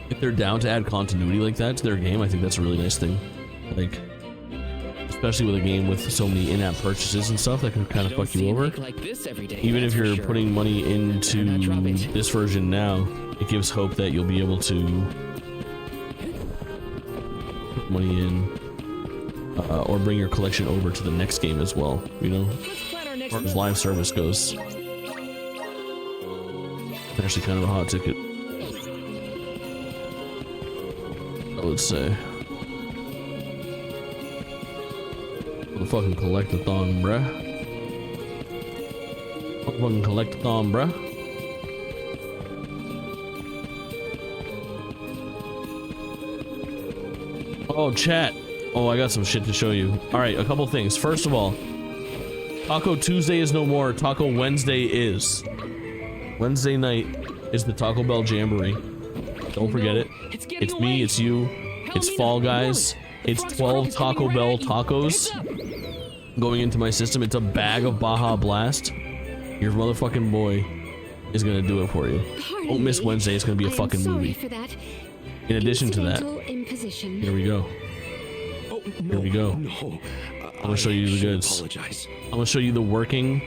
if they're down to add continuity like that to their game, I think that's a really nice thing. Like, especially with a game with so many in-app purchases and stuff that can kind of Don't fuck you see a over. link like this every day, Even if that's for you're sure. putting money into Better not drop it. this version now, it gives hope that you'll be able to put money in or bring your collection over to the next game as well, you know, Let's plan our as next far as move. live service goes. Actually kind of a hot ticket, I would say. Motherfucking collect-a-thon, bruh. Motherfucking collect-a-thon, bruh. Oh, chat. Oh, I got some shit to show you. Alright, a couple things. First of all, Taco Tuesday is no more. Taco Wednesday is. Wednesday night is the Taco Bell Jamboree. Don't forget it. It's me, it's you, it's Fall Guys. It's 12 Taco Bell tacos going into my system. It's a bag of Baja Blast. Your motherfucking boy is gonna do it for you. Don't miss Wednesday. It's gonna be a I am fucking sorry movie. for that. In addition to that, Incidental imposition. here we go. Oh, Here we go. No, I'm gonna show you the goods. Apologize. I'm gonna show you the working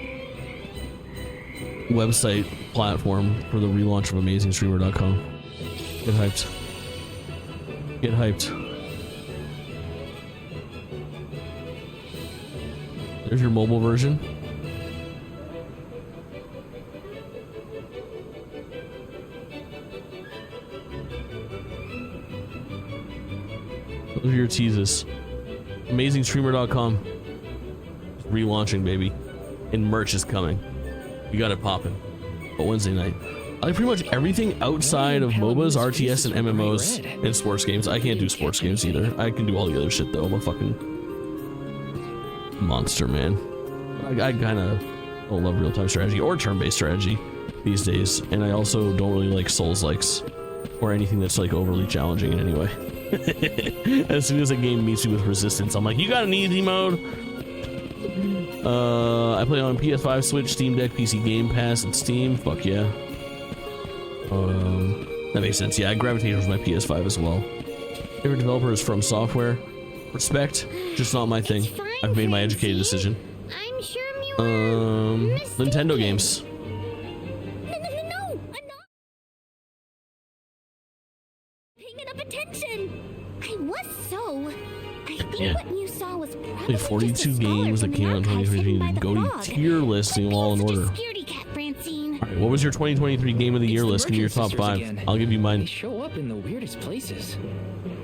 website platform for the relaunch of AmazingStreamer.com. Get hyped. Get hyped. There's your mobile version. Those are your teases. AmazingStreamer.com. Relaunching, baby. And merch is coming. You got it popping. But Wednesday night. I like pretty much everything outside of MOBAs, RTS, and MMOs and sports games. I can't do sports games either. I can do all the other shit though. I'm a fucking monster, man. I kind of don't love real-time strategy or turn-based strategy these days. And I also don't really like Souls-likes or anything that's like overly challenging in any way. As soon as a game meets me with resistance, I'm like, you got an easy mode? I play on PS5, Switch, Steam Deck, PC Game Pass, and Steam. Fuck yeah. That makes sense. Yeah, I gravitate towards my PS5 as well. Favorite developer is From Software. Respect, just not my thing. I've made my educated decision. I'm sure you are Nintendo games. No, I'm not paying enough attention. I was so. I think what you saw was probably Played 42 games that came out in 2023. Go to tier listing all in order. Alright, what was your 2023 game of the year list? Give me your top 5. I'll give you mine. They show up in the weirdest places.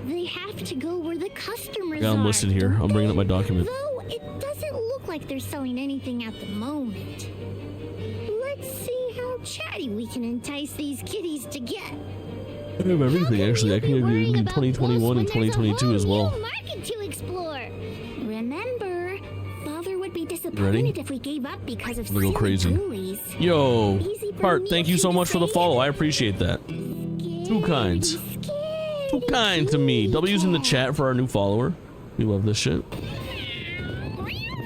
They have to go where the customers I got them listed here. I'm bringing up my document. Though it doesn't look like they're selling anything at the moment. Let's see how chatty we can entice these kitties to get. I have everything actually. I can give you 2021 and 2022 as well. Market to explore. Remember, Father would be disappointed Ready? if we gave up because of I'm gonna go crazy. bullies. Yo, Part, thank you so much for the follow. I appreciate that. Too kind. Too kind to me. W's in the chat for our new follower. We love this shit.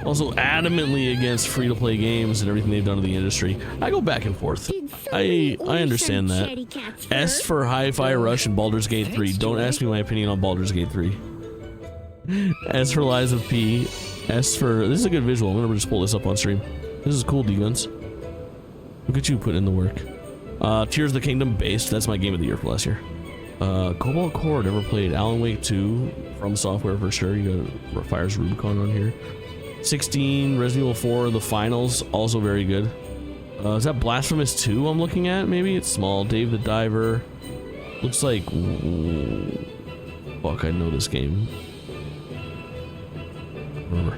Also adamantly against free-to-play games and everything they've done to the industry. I go back and forth. I understand that. S for Hi-Fi Rush and Baldur's Gate 3. Don't ask me my opinion on Baldur's Gate 3. S for Lies of P. S for... This is a good visual. I'm gonna just pull this up on stream. This is cool, D-Guns. Look at you putting in the work. Tears of the Kingdom Based. That's my game of the year for last year. Cobalt Core. Never played. Alan Wake 2. From Software for sure. You got Fire's Rubicon on here. 16, Resident Evil 4, The Finals, also very good. Is that Blasphemous 2 I'm looking at? Maybe it's small. Dave the Diver. Looks like... Fuck, I know this game. Remember.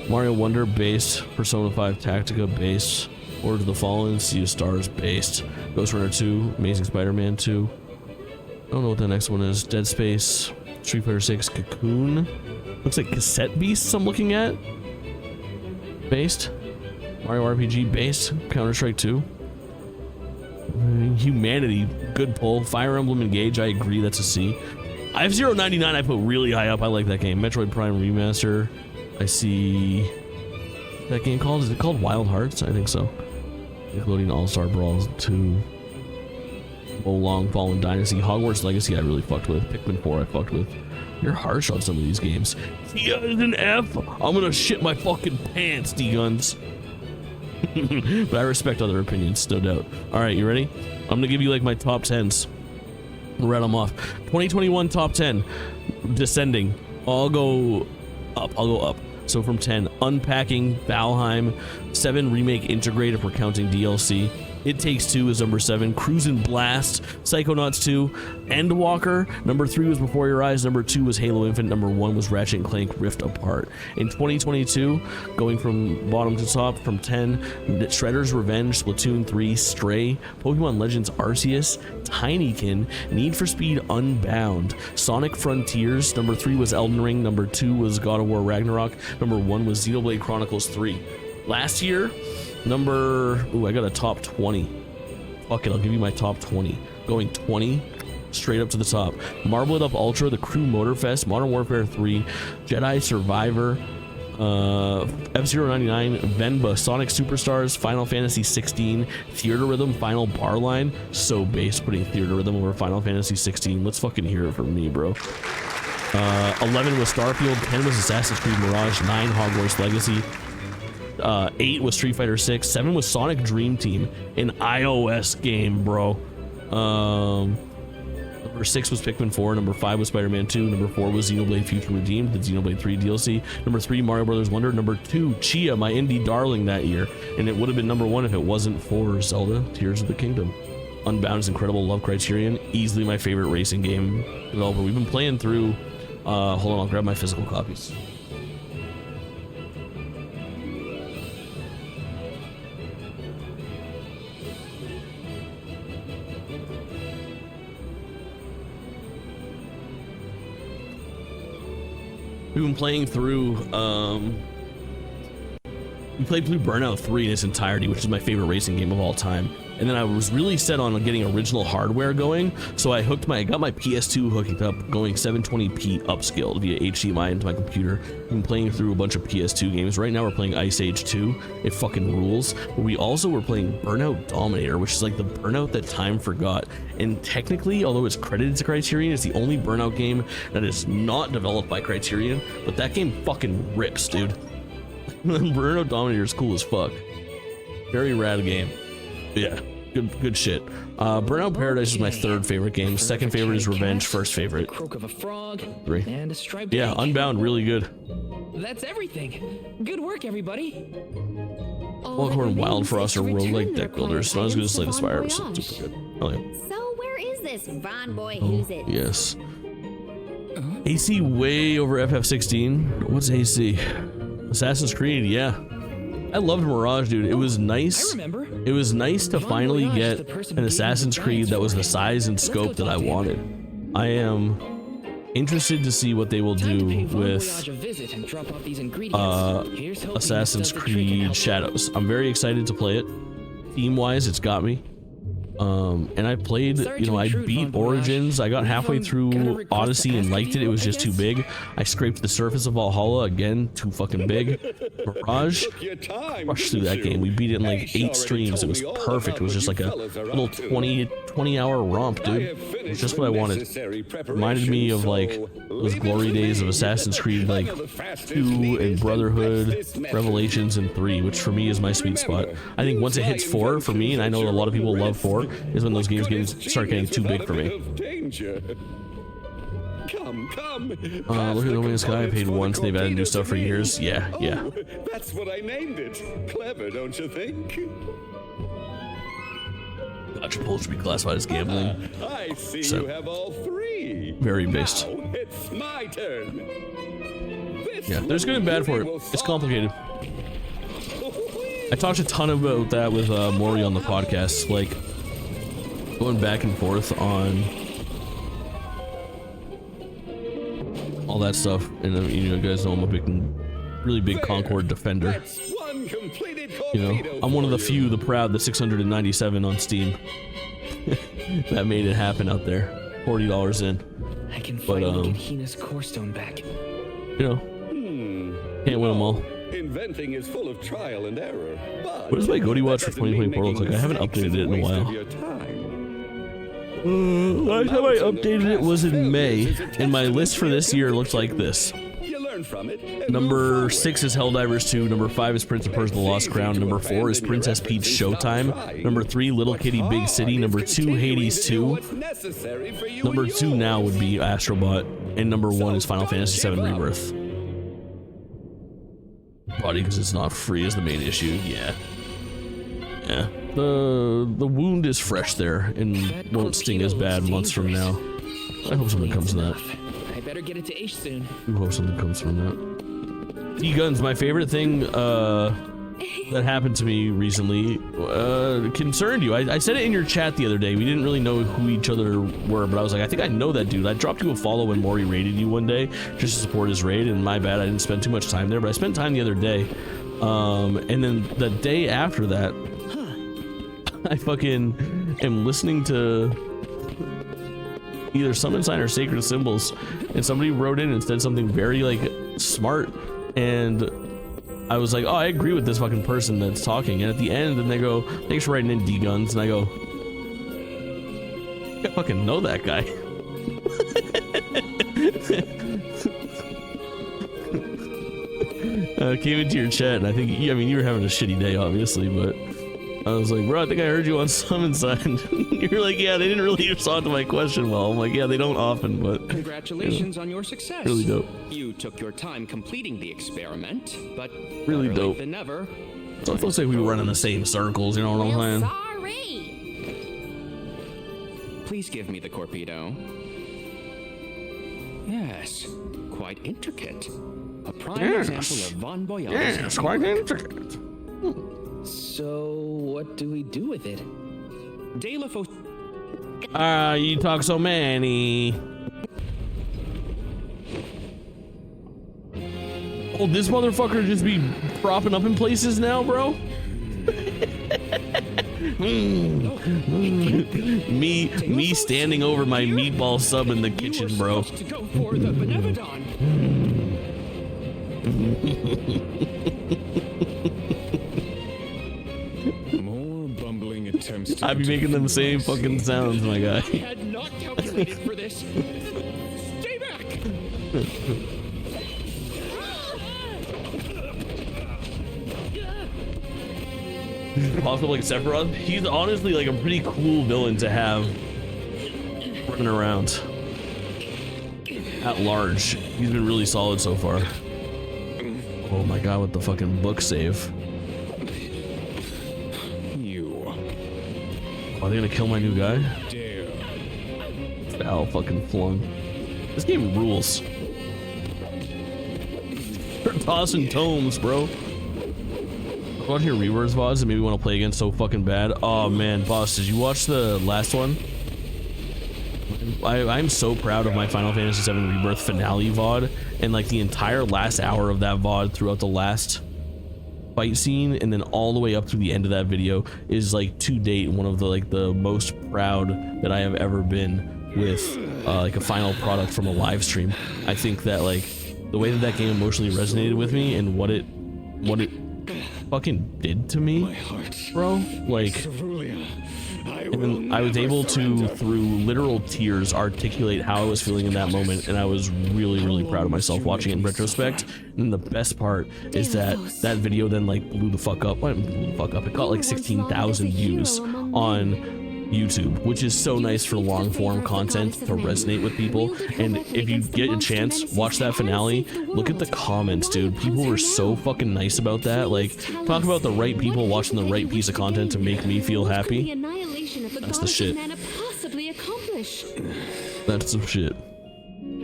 Mario Wonder based. Persona 5 Tactica based. Order of the Fallen, Sea of Stars based. Ghost Runner 2, Amazing Spider-Man 2. I don't know what the next one is. Dead Space, Street Fighter 6, Cocoon. Looks like Cassette Beasts I'm looking at. Based. Mario RPG based. Counter-Strike 2. Humanity, good pull. Fire Emblem Engage, I agree, that's a C. F-099 I put really high up. I like that game. Metroid Prime Remaster. I see... That game called? Is it called Wild Hearts? I think so. Nickelodeon All-Star Brawls 2. Long Fallen Dynasty. Hogwarts Legacy I really fucked with. Pikmin 4 I fucked with. You're harsh on some of these games. Tia is an F. I'm gonna shit my fucking pants, D-Guns. But I respect other opinions, no doubt. Alright, you ready? I'm gonna give you like my top 10s. I'll rattle them off. 2021 top 10. Descending. I'll go up. So from 10, Unpacking, Valheim. 7, Remake Integrate if we're counting DLC. It Takes Two is number 7. Cruisin' Blast. Psychonauts 2. Endwalker. Number 3 was Before Your Eyes. Number 2 was Halo Infinite. Number 1 was Ratchet & Clank Rift Apart. In 2022, going from bottom to top, from 10, Shredder's Revenge, Splatoon 3, Stray, Pokemon Legends Arceus, Tinykin, Need for Speed Unbound, Sonic Frontiers. Number 3 was Elden Ring. Number 2 was God of War Ragnarok. Number 1 was Xenoblade Chronicles 3. Last year, I got a top 20. Fuck it, I'll give you my top 20. Going 20, straight up to the top. Marble It Up Ultra, The Crew Motorfest, Modern Warfare 3, Jedi Survivor, F-099, Venba, Sonic Superstars, Final Fantasy 16, Theater Rhythm, Final Barline. So base putting Theater Rhythm over Final Fantasy 16. Let's fucking hear it from me, bro. 11 was Starfield, 10 was Assassin's Creed Mirage, 9 Hogwarts Legacy, 8 was Street Fighter 6, 7 was Sonic Dream Team, an iOS game, bro. Number 6 was Pikmin 4, number 5 was Spider-Man 2, number 4 was Xenoblade Future Redeemed, the Xenoblade 3 DLC, number 3 Mario Brothers Wonder, number 2 Chia, my indie darling that year, and it would have been number 1 if it wasn't for Zelda Tears of the Kingdom. Unbound is incredible, love Criterion, easily my favorite racing game developer. We've been playing through Hold on, I'll grab my physical copies. We've been playing through, we played through Burnout 3 in its entirety, which is my favorite racing game of all time. And then I was really set on getting original hardware going, so I got my PS2 hooked up, going 720p upscaled via HDMI into my computer. I've been playing through a bunch of PS2 games. Right now we're playing Ice Age 2. It fucking rules. But we also were playing Burnout Dominator, which is like the Burnout that time forgot. And technically, although it's credited to Criterion, it's the only Burnout game that is not developed by Criterion. But that game fucking rips, dude. Burnout Dominator is cool as fuck. Very rad game. Yeah, good shit. Burnout Paradise is my third favorite game. Second favorite is Revenge. First favorite. Croak of a frog. 3. And a striped Yeah, egg. Unbound, really good. That's everything. Good work, everybody. Longhorn Wild Frost are roguelike deck builders. So I was gonna say the Spire was super good. Oh yeah. So where is this Von Boy Oh, Who's It? yes. AC way over FF16. What's AC? Assassin's Creed, yeah. I loved Mirage, dude. It was nice. I remember. It was nice to Von finally Voyage, get the person an who gave Assassin's me the Creed giants that was for the it. size and Let's scope go that talk I to him. wanted. I am interested to see what they will Time to pay do Von with Voyage a visit and drop off these ingredients. Here's hoping this Assassin's does the trick and Creed helps Shadows. I'm very excited to play it. Theme-wise, it's got me. And I played, Sorry you know, to I intrude, beat Von Voyage. Origins. I got We've, halfway gotta through request Odyssey to and ask liked it. It you, was I just too guess? big. I scraped the surface of Valhalla again, too fucking big. Mirage, Took your time, rushed through that didn't you? game. We beat it in like Ace 8 already streams. It told was me all perfect. about It was what just you like a fellas are little up to. 20-hour romp, I dude. have It was finished just the what I wanted. necessary Reminded me of like preparations, so those leave it glory to days of me. Assassin's Creed, I like know the fastest, 2 and neatest, Brotherhood, and bestest method. Revelations, and 3, which for me is my sweet spot. I think once it hits 4 for me, and I know a lot of people love 4, is when those games start getting too big for me. Come. Look at the Winning Sky. I paid once. They've added new stuff for years. Yeah. Oh, that's what I named it. Clever, don't you think? Gotcha polls should be classified as gambling. I see So- you have all 3. Very based. Now it's my turn. This Yeah, there's good and bad for it. It's complicated. I talked a ton about that with Maury on the podcast, like going back and forth on all that stuff. And you guys know I'm a really big Concord defender. That's one completed You know, torpedo I'm one of for the few, the proud, the 697 on Steam that made it happen out there. $40 in. I can But, finally get Hina's core stone back. You know, can't win them all. Inventing is full of trial and error. But What does my Goaty Watch for that doesn't mean 2024 look like? I haven't making updated it in a mistakes is while. waste of your time. Last time I updated it was in May, and my list for this year looks like this. You learn from it. and move Number forward. 6 is Helldivers 2, number 5 is Prince of Persia: The Lost Crown, number 4 is Princess Peach Showtime, number 3 Little Kitty Big City, number 2 Hades 2, number 2 now would be Astrobot, and number 1 is Final Fantasy VII Rebirth. Probably because it's not free is the main issue, yeah. Yeah. The wound is fresh there and won't sting as bad months from now. I hope something comes from that. I better get it to H soon. I hope something comes from that. D-Guns, my favorite thing that happened to me recently concerned you. I said it in your chat the other day. We didn't really know who each other were, but I was like, I think I know that dude. I dropped you a follow when Maury raided you one day just to support his raid, and my bad, I didn't spend too much time there, but I spent time the other day. And then the day after that, I fucking am listening to either Summon Sign or Sacred Symbols, and somebody wrote in and said something very like smart, and I was like, oh, I agree with this fucking person that's talking. And at the end, and they go, thanks for writing in, D-Guns, and I go, I fucking know that guy. Came into your chat, and I think, I mean, you were having a shitty day, obviously, but I was like, bro, I think I heard you on Summon Sign. You're like, yeah, they didn't really respond to my question well. I'm like, yeah, they don't often, but Congratulations on your success. really dope. You took your time completing the experiment, but Really better late dope. than never. So it looks like we were running the same circles, you know what I'm saying? Sorry. Please give me the torpedo. Yes, quite intricate. A prime example of Von Boyage. Yes, quite intricate. So, what do we do with it? De La Fo- You talk so many. Oh, this motherfucker just be propping up in places now, bro. me standing over my meatball sub in the kitchen, bro. To go for the Benevodon. More bumbling attempts to I'd be making them same fucking sounds, my guy. I had not calculated for this. Stay back. Also, like Sephiroth, he's honestly like a pretty cool villain to have running around at large. He's been really solid so far. Oh my god, with the fucking book save. You Are they gonna kill my new guy? dare. Foul fucking flung. This game rules. They're tossing tomes, bro. I'm watching your rewords VODs and maybe want to play again so fucking bad. Oh man, boss, did you watch the last one? I'm so proud of my Final Fantasy VII Rebirth finale VOD, and like the entire last hour of that VOD throughout the last fight scene and then all the way up to the end of that video is like to date one of the like the most proud that I have ever been with like a final product from a live stream. I think that like the way that that game emotionally resonated with me and what it fucking did to me, bro, like, and then I was able to, through literal tears, articulate how I was feeling in that moment, and I was really proud of myself watching it in retrospect. And the best part is that that video then like blew the fuck up. Well, it blew the fuck up. It got like 16,000 views on YouTube, which is so nice for long form content to resonate with people. And if you get a chance, watch that finale, look at the comments, dude. People were so fucking nice about that. Like, talk about the right people watching the right piece of content to make me feel happy. That's the shit. That's some shit.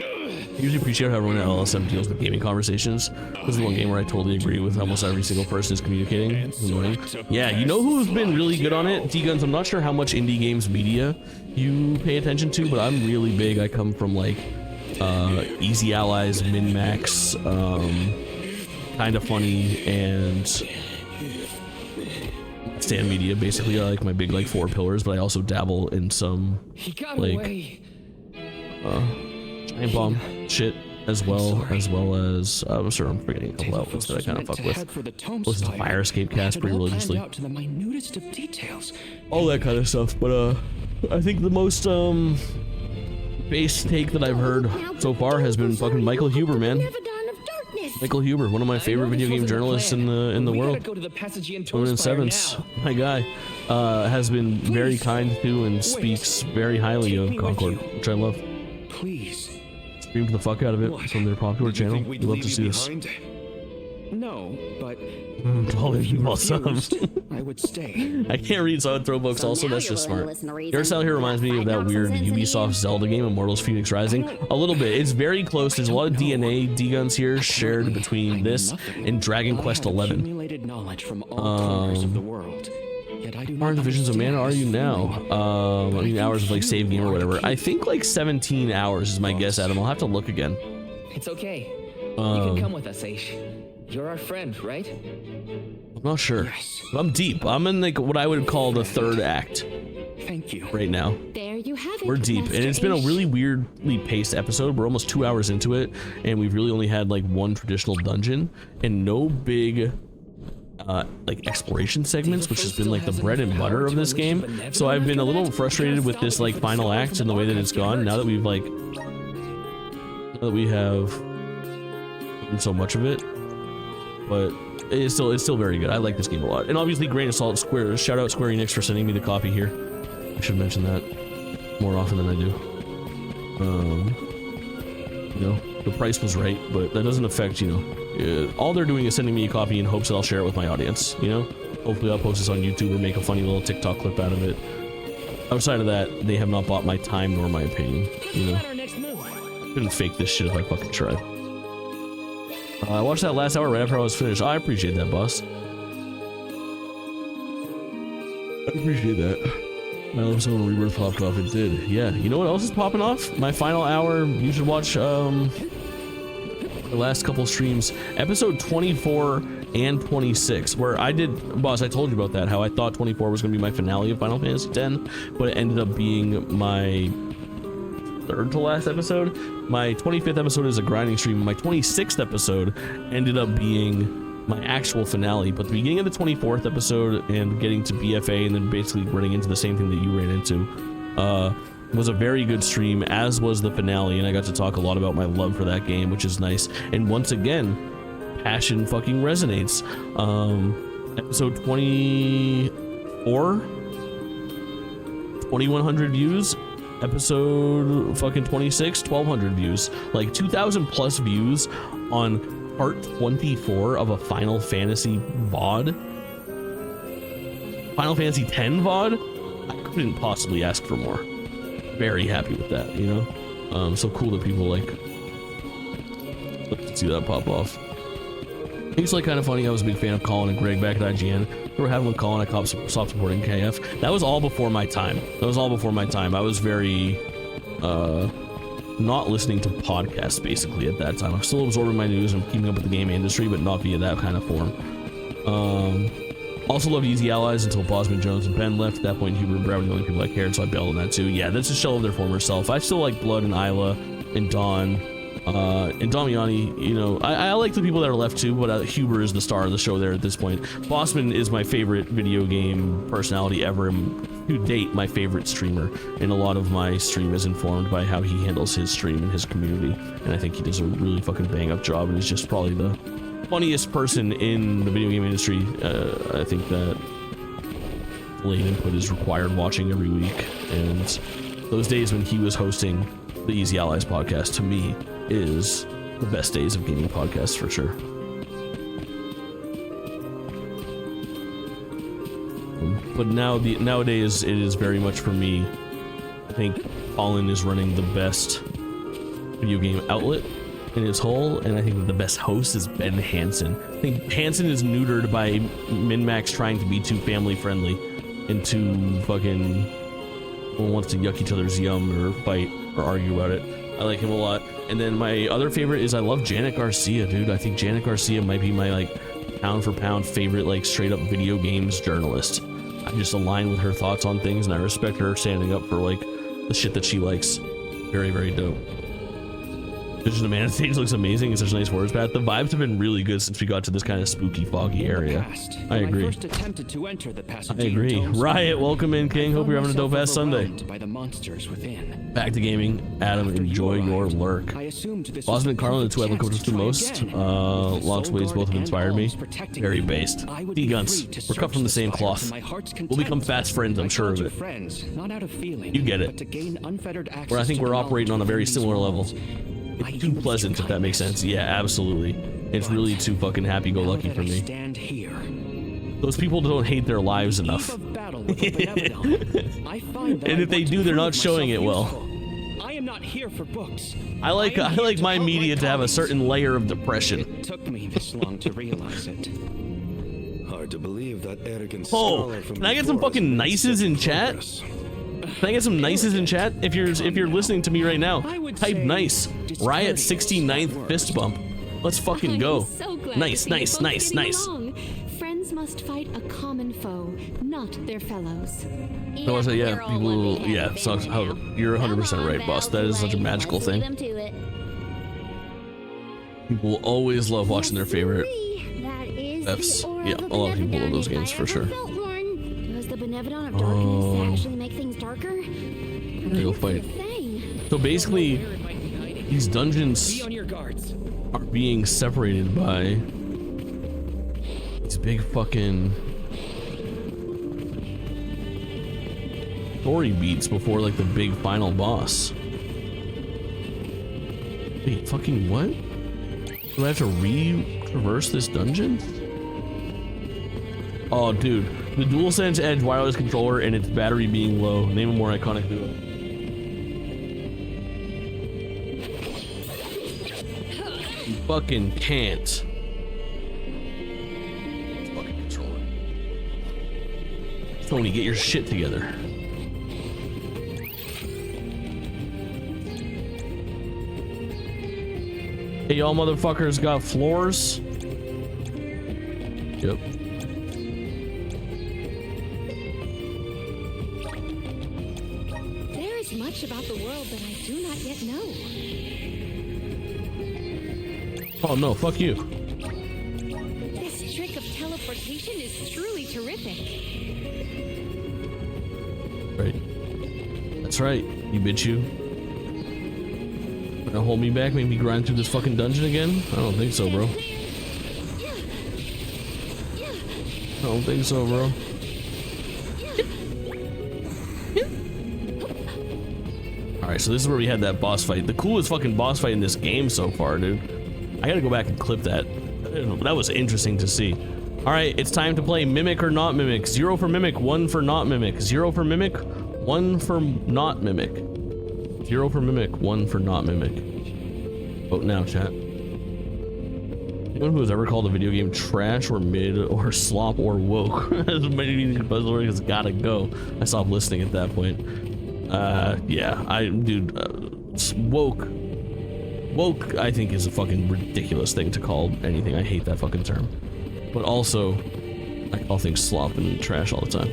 I usually appreciate how everyone at LSM deals with gaming conversations. This is the one game where I totally agree with almost every single person is communicating. Yeah, you know who's been really good on it? D-Guns, I'm not sure how much indie games media you pay attention to, but I'm really big. I come from like Easy Allies, Min-Max, Kinda Funny, and Stand Media. Basically, I like my big like 4 pillars, but I also dabble in some like Giant Bomb shit as well as I'm sure I'm forgetting a couple outfits that I kind of fuck with. Listen to Fire Escape cast pretty religiously. All that kind of stuff, but I think the most base take that I've heard so far has been fucking Michael Huber, man. Michael Huber, one of my favorite video game journalists in the world. Women in Sevens, my guy, has been very kind to and speaks very highly of Concord, which I love. Please. Streamed the fuck out of it from their popular channel. We'd love to see this. No, but I would stay. I can't read, so I would throw books. Also, that's just smart. Your style here reminds me of that weird Ubisoft Zelda game, Immortals Phoenix Rising. A little bit. It's very close. There's a lot of DNA D-Guns here shared between this and Dragon Quest XI. How many Visions of Mana are you now? I mean, hours of like save game or whatever. I think like 17 hours is my guess, Adam. I'll have to look again. It's okay. You can come with us, Aish. You're our friend, right? I'm not sure. Yes. I'm deep. I'm in like what I would call the 3rd act. Thank you. Right now. There you have it. We're deep, and it's been a really weirdly paced episode. We're almost 2 hours into it, and we've really only had like one traditional dungeon and no big like exploration segments, which has been like the bread and butter of this game. So I've been a little frustrated with this like final act and the way that it's gone. Now that we have done so much of it, but it's still very good. I like this game a lot. And obviously, grain of salt. Shout out Square Enix for sending me the copy here. I should mention that more often than I do. You know, the price was right, but that doesn't affect, you know, all they're doing is sending me a copy in hopes that I'll share it with my audience, you know? Hopefully I'll post this on YouTube or make a funny little TikTok clip out of it. Outside of that, they have not bought my time nor my opinion, you know? Couldn't fake this shit if I fucking tried. I watched that last hour right after I was finished. I appreciate that, boss. I appreciate that. I love someone Rebirth popped off. It did. Yeah. You know what else is popping off? My final hour. You should watch the last couple streams. Episode 24 and 26, where I did, boss, I told you about that, how I thought 24 was going to be my finale of Final Fantasy X, but it ended up being my third to last episode. My 25th episode is a grinding stream. My 26th episode ended up being my actual finale, but the beginning of the 24th episode and getting to BFA and then basically running into the same thing that you ran into was a very good stream, as was the finale, and I got to talk a lot about my love for that game, which is nice. And once again, passion fucking resonates. Episode 24, 2100 views. Episode fucking 26, 1200 views. Like 2000 plus views on part 24 of a Final Fantasy VOD. Final Fantasy X VOD. I couldn't possibly ask for more. Very happy with that, you know. So cool that people like to see that pop off. It's like kind of funny. I was a big fan of Colin and Greg back at IGN. We were having with Colin. I stopped supporting KF. That was all before my time. I was very not listening to podcasts basically at that time. I'm still absorbing my news and keeping up with the game industry, but not via that kind of form. Also loved Easy Allies until Bosman Jones and Ben left. At that point, Hubert and Brad were the only people I cared, so I bailed on that too. Yeah, that's a shell of their former self. I still like Blood and Isla and Dawn. And Damiani, you know, I like the people that are left too, but Huber is the star of the show there at this point. Bossman is my favorite video game personality ever, and to date, my favorite streamer. And a lot of my stream is informed by how he handles his stream and his community. And I think he does a really fucking bang up job, and he's just probably the funniest person in the video game industry. I think that late input is required watching every week. And those days when he was hosting the Easy Allies podcast, to me, is the best days of gaming podcasts for sure. But nowadays it is very much for me. I think Colin is running the best video game outlet in its whole, and I think that the best host is Ben Hansen. I think Hansen is neutered by MinMax trying to be too family friendly and too fucking wants to yuck each other's yum or fight or argue about it. I like him a lot. And then my other favorite is I love Janet Garcia, dude. I think Janet Garcia might be my like pound for pound favorite like straight up video games journalist. I just align with her thoughts on things, and I respect her standing up for like the shit that she likes. Very, very dope. Vision of Man stage looks amazing. It's such nice words, Pat. The vibes have been really good since we got to this kind of spooky, foggy area. I agree. I agree. Riot, welcome in, King. Hope you're having a dope ass Sunday. Back to gaming. Adam, enjoy your lurk. Bosman and Carlin, the two I look up to most. Lots of ways both have inspired me. Very based. D-Guns. We're cut from the same cloth. We'll become fast friends, I'm sure of it. You get it. Where I think we're operating on a very similar level. It's too pleasant, if that makes sense. Yeah, absolutely. It's really too fucking happy-go-lucky for me. Those people don't hate their lives enough. And if they do, they're not showing it well. I am not here for books. I like my media to have a certain layer of depression. It took me this long to realize it. Hard to believe that arrogant Oh, can I get some fucking nices in chat? Can I get some nices in chat? If you're listening to me right now, type nice. Riot 69th fist bump. Let's fucking go. So nice. Friends must fight a common foe, not their fellows. So I say, yeah, people, yeah, so you're 100% right, boss. That is such a magical thing. People will always love watching their favorite Fs. Yeah, a lot of people love those games for sure. Does the Benevolent of Darkness actually make things darker? Go fight. So basically, these dungeons are being separated by these big fucking story beats before like the big final boss. Wait, fucking what? Do I have to re-traverse this dungeon? Oh, dude. The DualSense Edge wireless controller and its battery being low. Name a more iconic duo. You fucking can't. Fucking controller. Tony, get your shit together. Hey, y'all motherfuckers got floors? Yep. There is much about the world that I do not yet know. Oh no, fuck you. This trick of teleportation is truly terrific. Right. That's right, you bitch you. Gonna hold me back, make me grind through this fucking dungeon again? I don't think so, bro. I don't think so, bro. Alright, so this is where we had that boss fight. The coolest fucking boss fight in this game so far, dude. I gotta go back and clip that. That was interesting to see. Alright, it's time to play Mimic or Not Mimic. 0 for Mimic, 1 for Not Mimic. 0 for Mimic, 1 for Not Mimic. 0 for Mimic, 1 for Not Mimic. Vote now, chat. Anyone who has ever called a video game trash or mid or slop or woke as many buzzwords has gotta go. I stopped listening at that point. Yeah, dude, woke I think is a fucking ridiculous thing to call anything. I hate that fucking term. But also, I call things slop and trash all the time.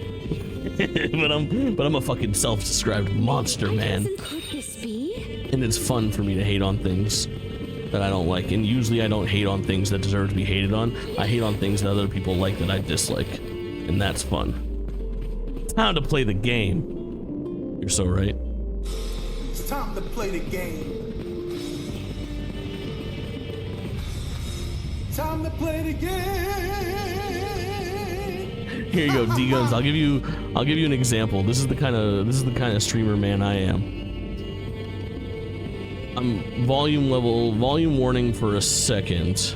but I'm a fucking self-described monster, man. Could this be? And it's fun for me to hate on things that I don't like. And usually I don't hate on things that deserve to be hated on. I hate on things that other people like that I dislike. And that's fun. It's time to play the game. You're so right. It's time to play the game. Time to play the game. Here you go, D-Guns. I'll give you an example. This is the kind of streamer man I am. I'm volume warning for a second.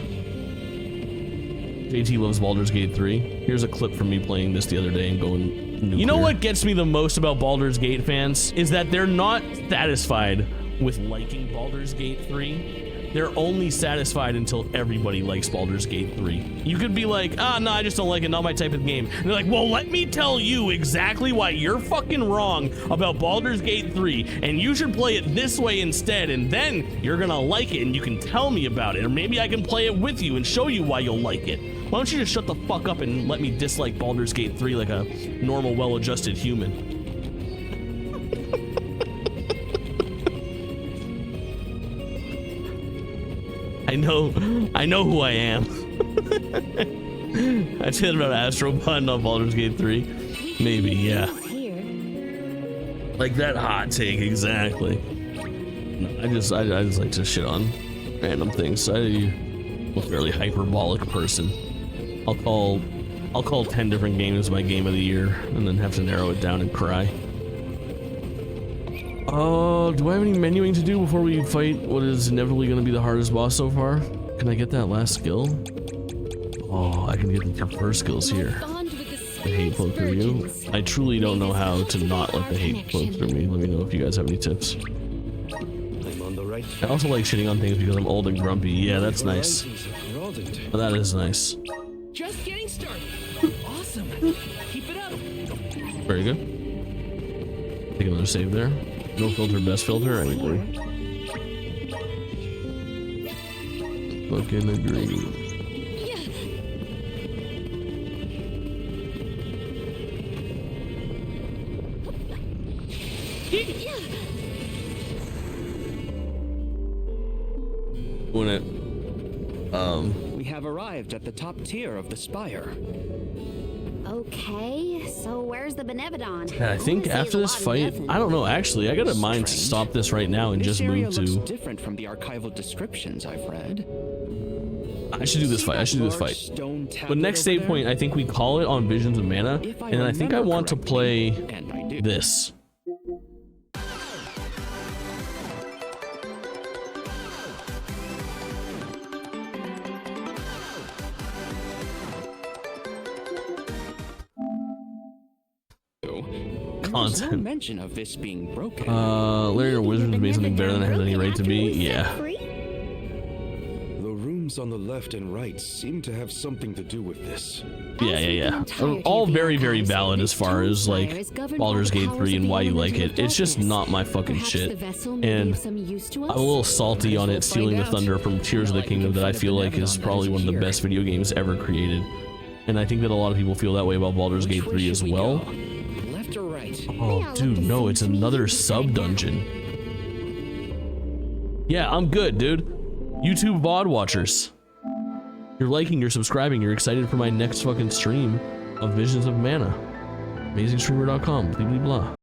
JT loves Baldur's Gate 3. Here's a clip from me playing this the other day and going nuclear. You know what gets me the most about Baldur's Gate fans is that they're not satisfied with liking Baldur's Gate 3. They're only satisfied until everybody likes Baldur's Gate 3. You could be like, no, I just don't like it, not my type of game. And they're like, well, let me tell you exactly why you're fucking wrong about Baldur's Gate 3, and you should play it this way instead, and then you're gonna like it, and you can tell me about it, or maybe I can play it with you and show you why you'll like it. Why don't you just shut the fuck up and let me dislike Baldur's Gate 3 like a normal, well-adjusted human? I know who I am. I said about Astropod, not Baldur's Gate 3. Maybe, yeah. Like that hot take, exactly. No, I just like to shit on random things. I'm a fairly hyperbolic person. I'll call 10 different games my game of the year and then have to narrow it down and cry. Oh, do I have any menuing to do before we fight what is inevitably going to be the hardest boss so far? Can I get that last skill? Oh, I can get the two first skills here. The hate flow through you. I truly don't know how to not let the hate flow through me. Let me know if you guys have any tips. I'm on the right I also like shitting on things because I'm old and grumpy. Yeah, that's nice. That is nice. Just getting started. Awesome. Keep it up. Very good. Take another save there. No filter, best filter. I agree. Fucking agree. Doing it. We have arrived at the top tier of the spire. Okay, so where's the Benevodon? Yeah, I think after this fight, I don't know. Actually, I got a mind to stop this right now and just move to. Looks different from the archival descriptions I've read. I should do this fight. But next save point, I think we call it on Visions of Mana, and I think I want to play this. Content. No mention of this being broken. Larry or Wizards made something better than it has any right to be. Yeah. The names on the left and right seem to have something to do with this. Yeah. All very, very valid as far as like Baldur's Gate 3 and why you like it. It's just not my fucking shit. And I'm a little salty on it stealing the thunder from Tears of the Kingdom that I feel like is probably one of the best video games ever created. And I think that a lot of people feel that way about Baldur's Gate 3 as well. Left or right? Oh, dude, no, it's another sub-dungeon. Yeah, I'm good, dude. YouTube VOD watchers. You're liking, you're subscribing, you're excited for my next fucking stream of Visions of Mana. AmazingStreamer.com, blah, blah, blah.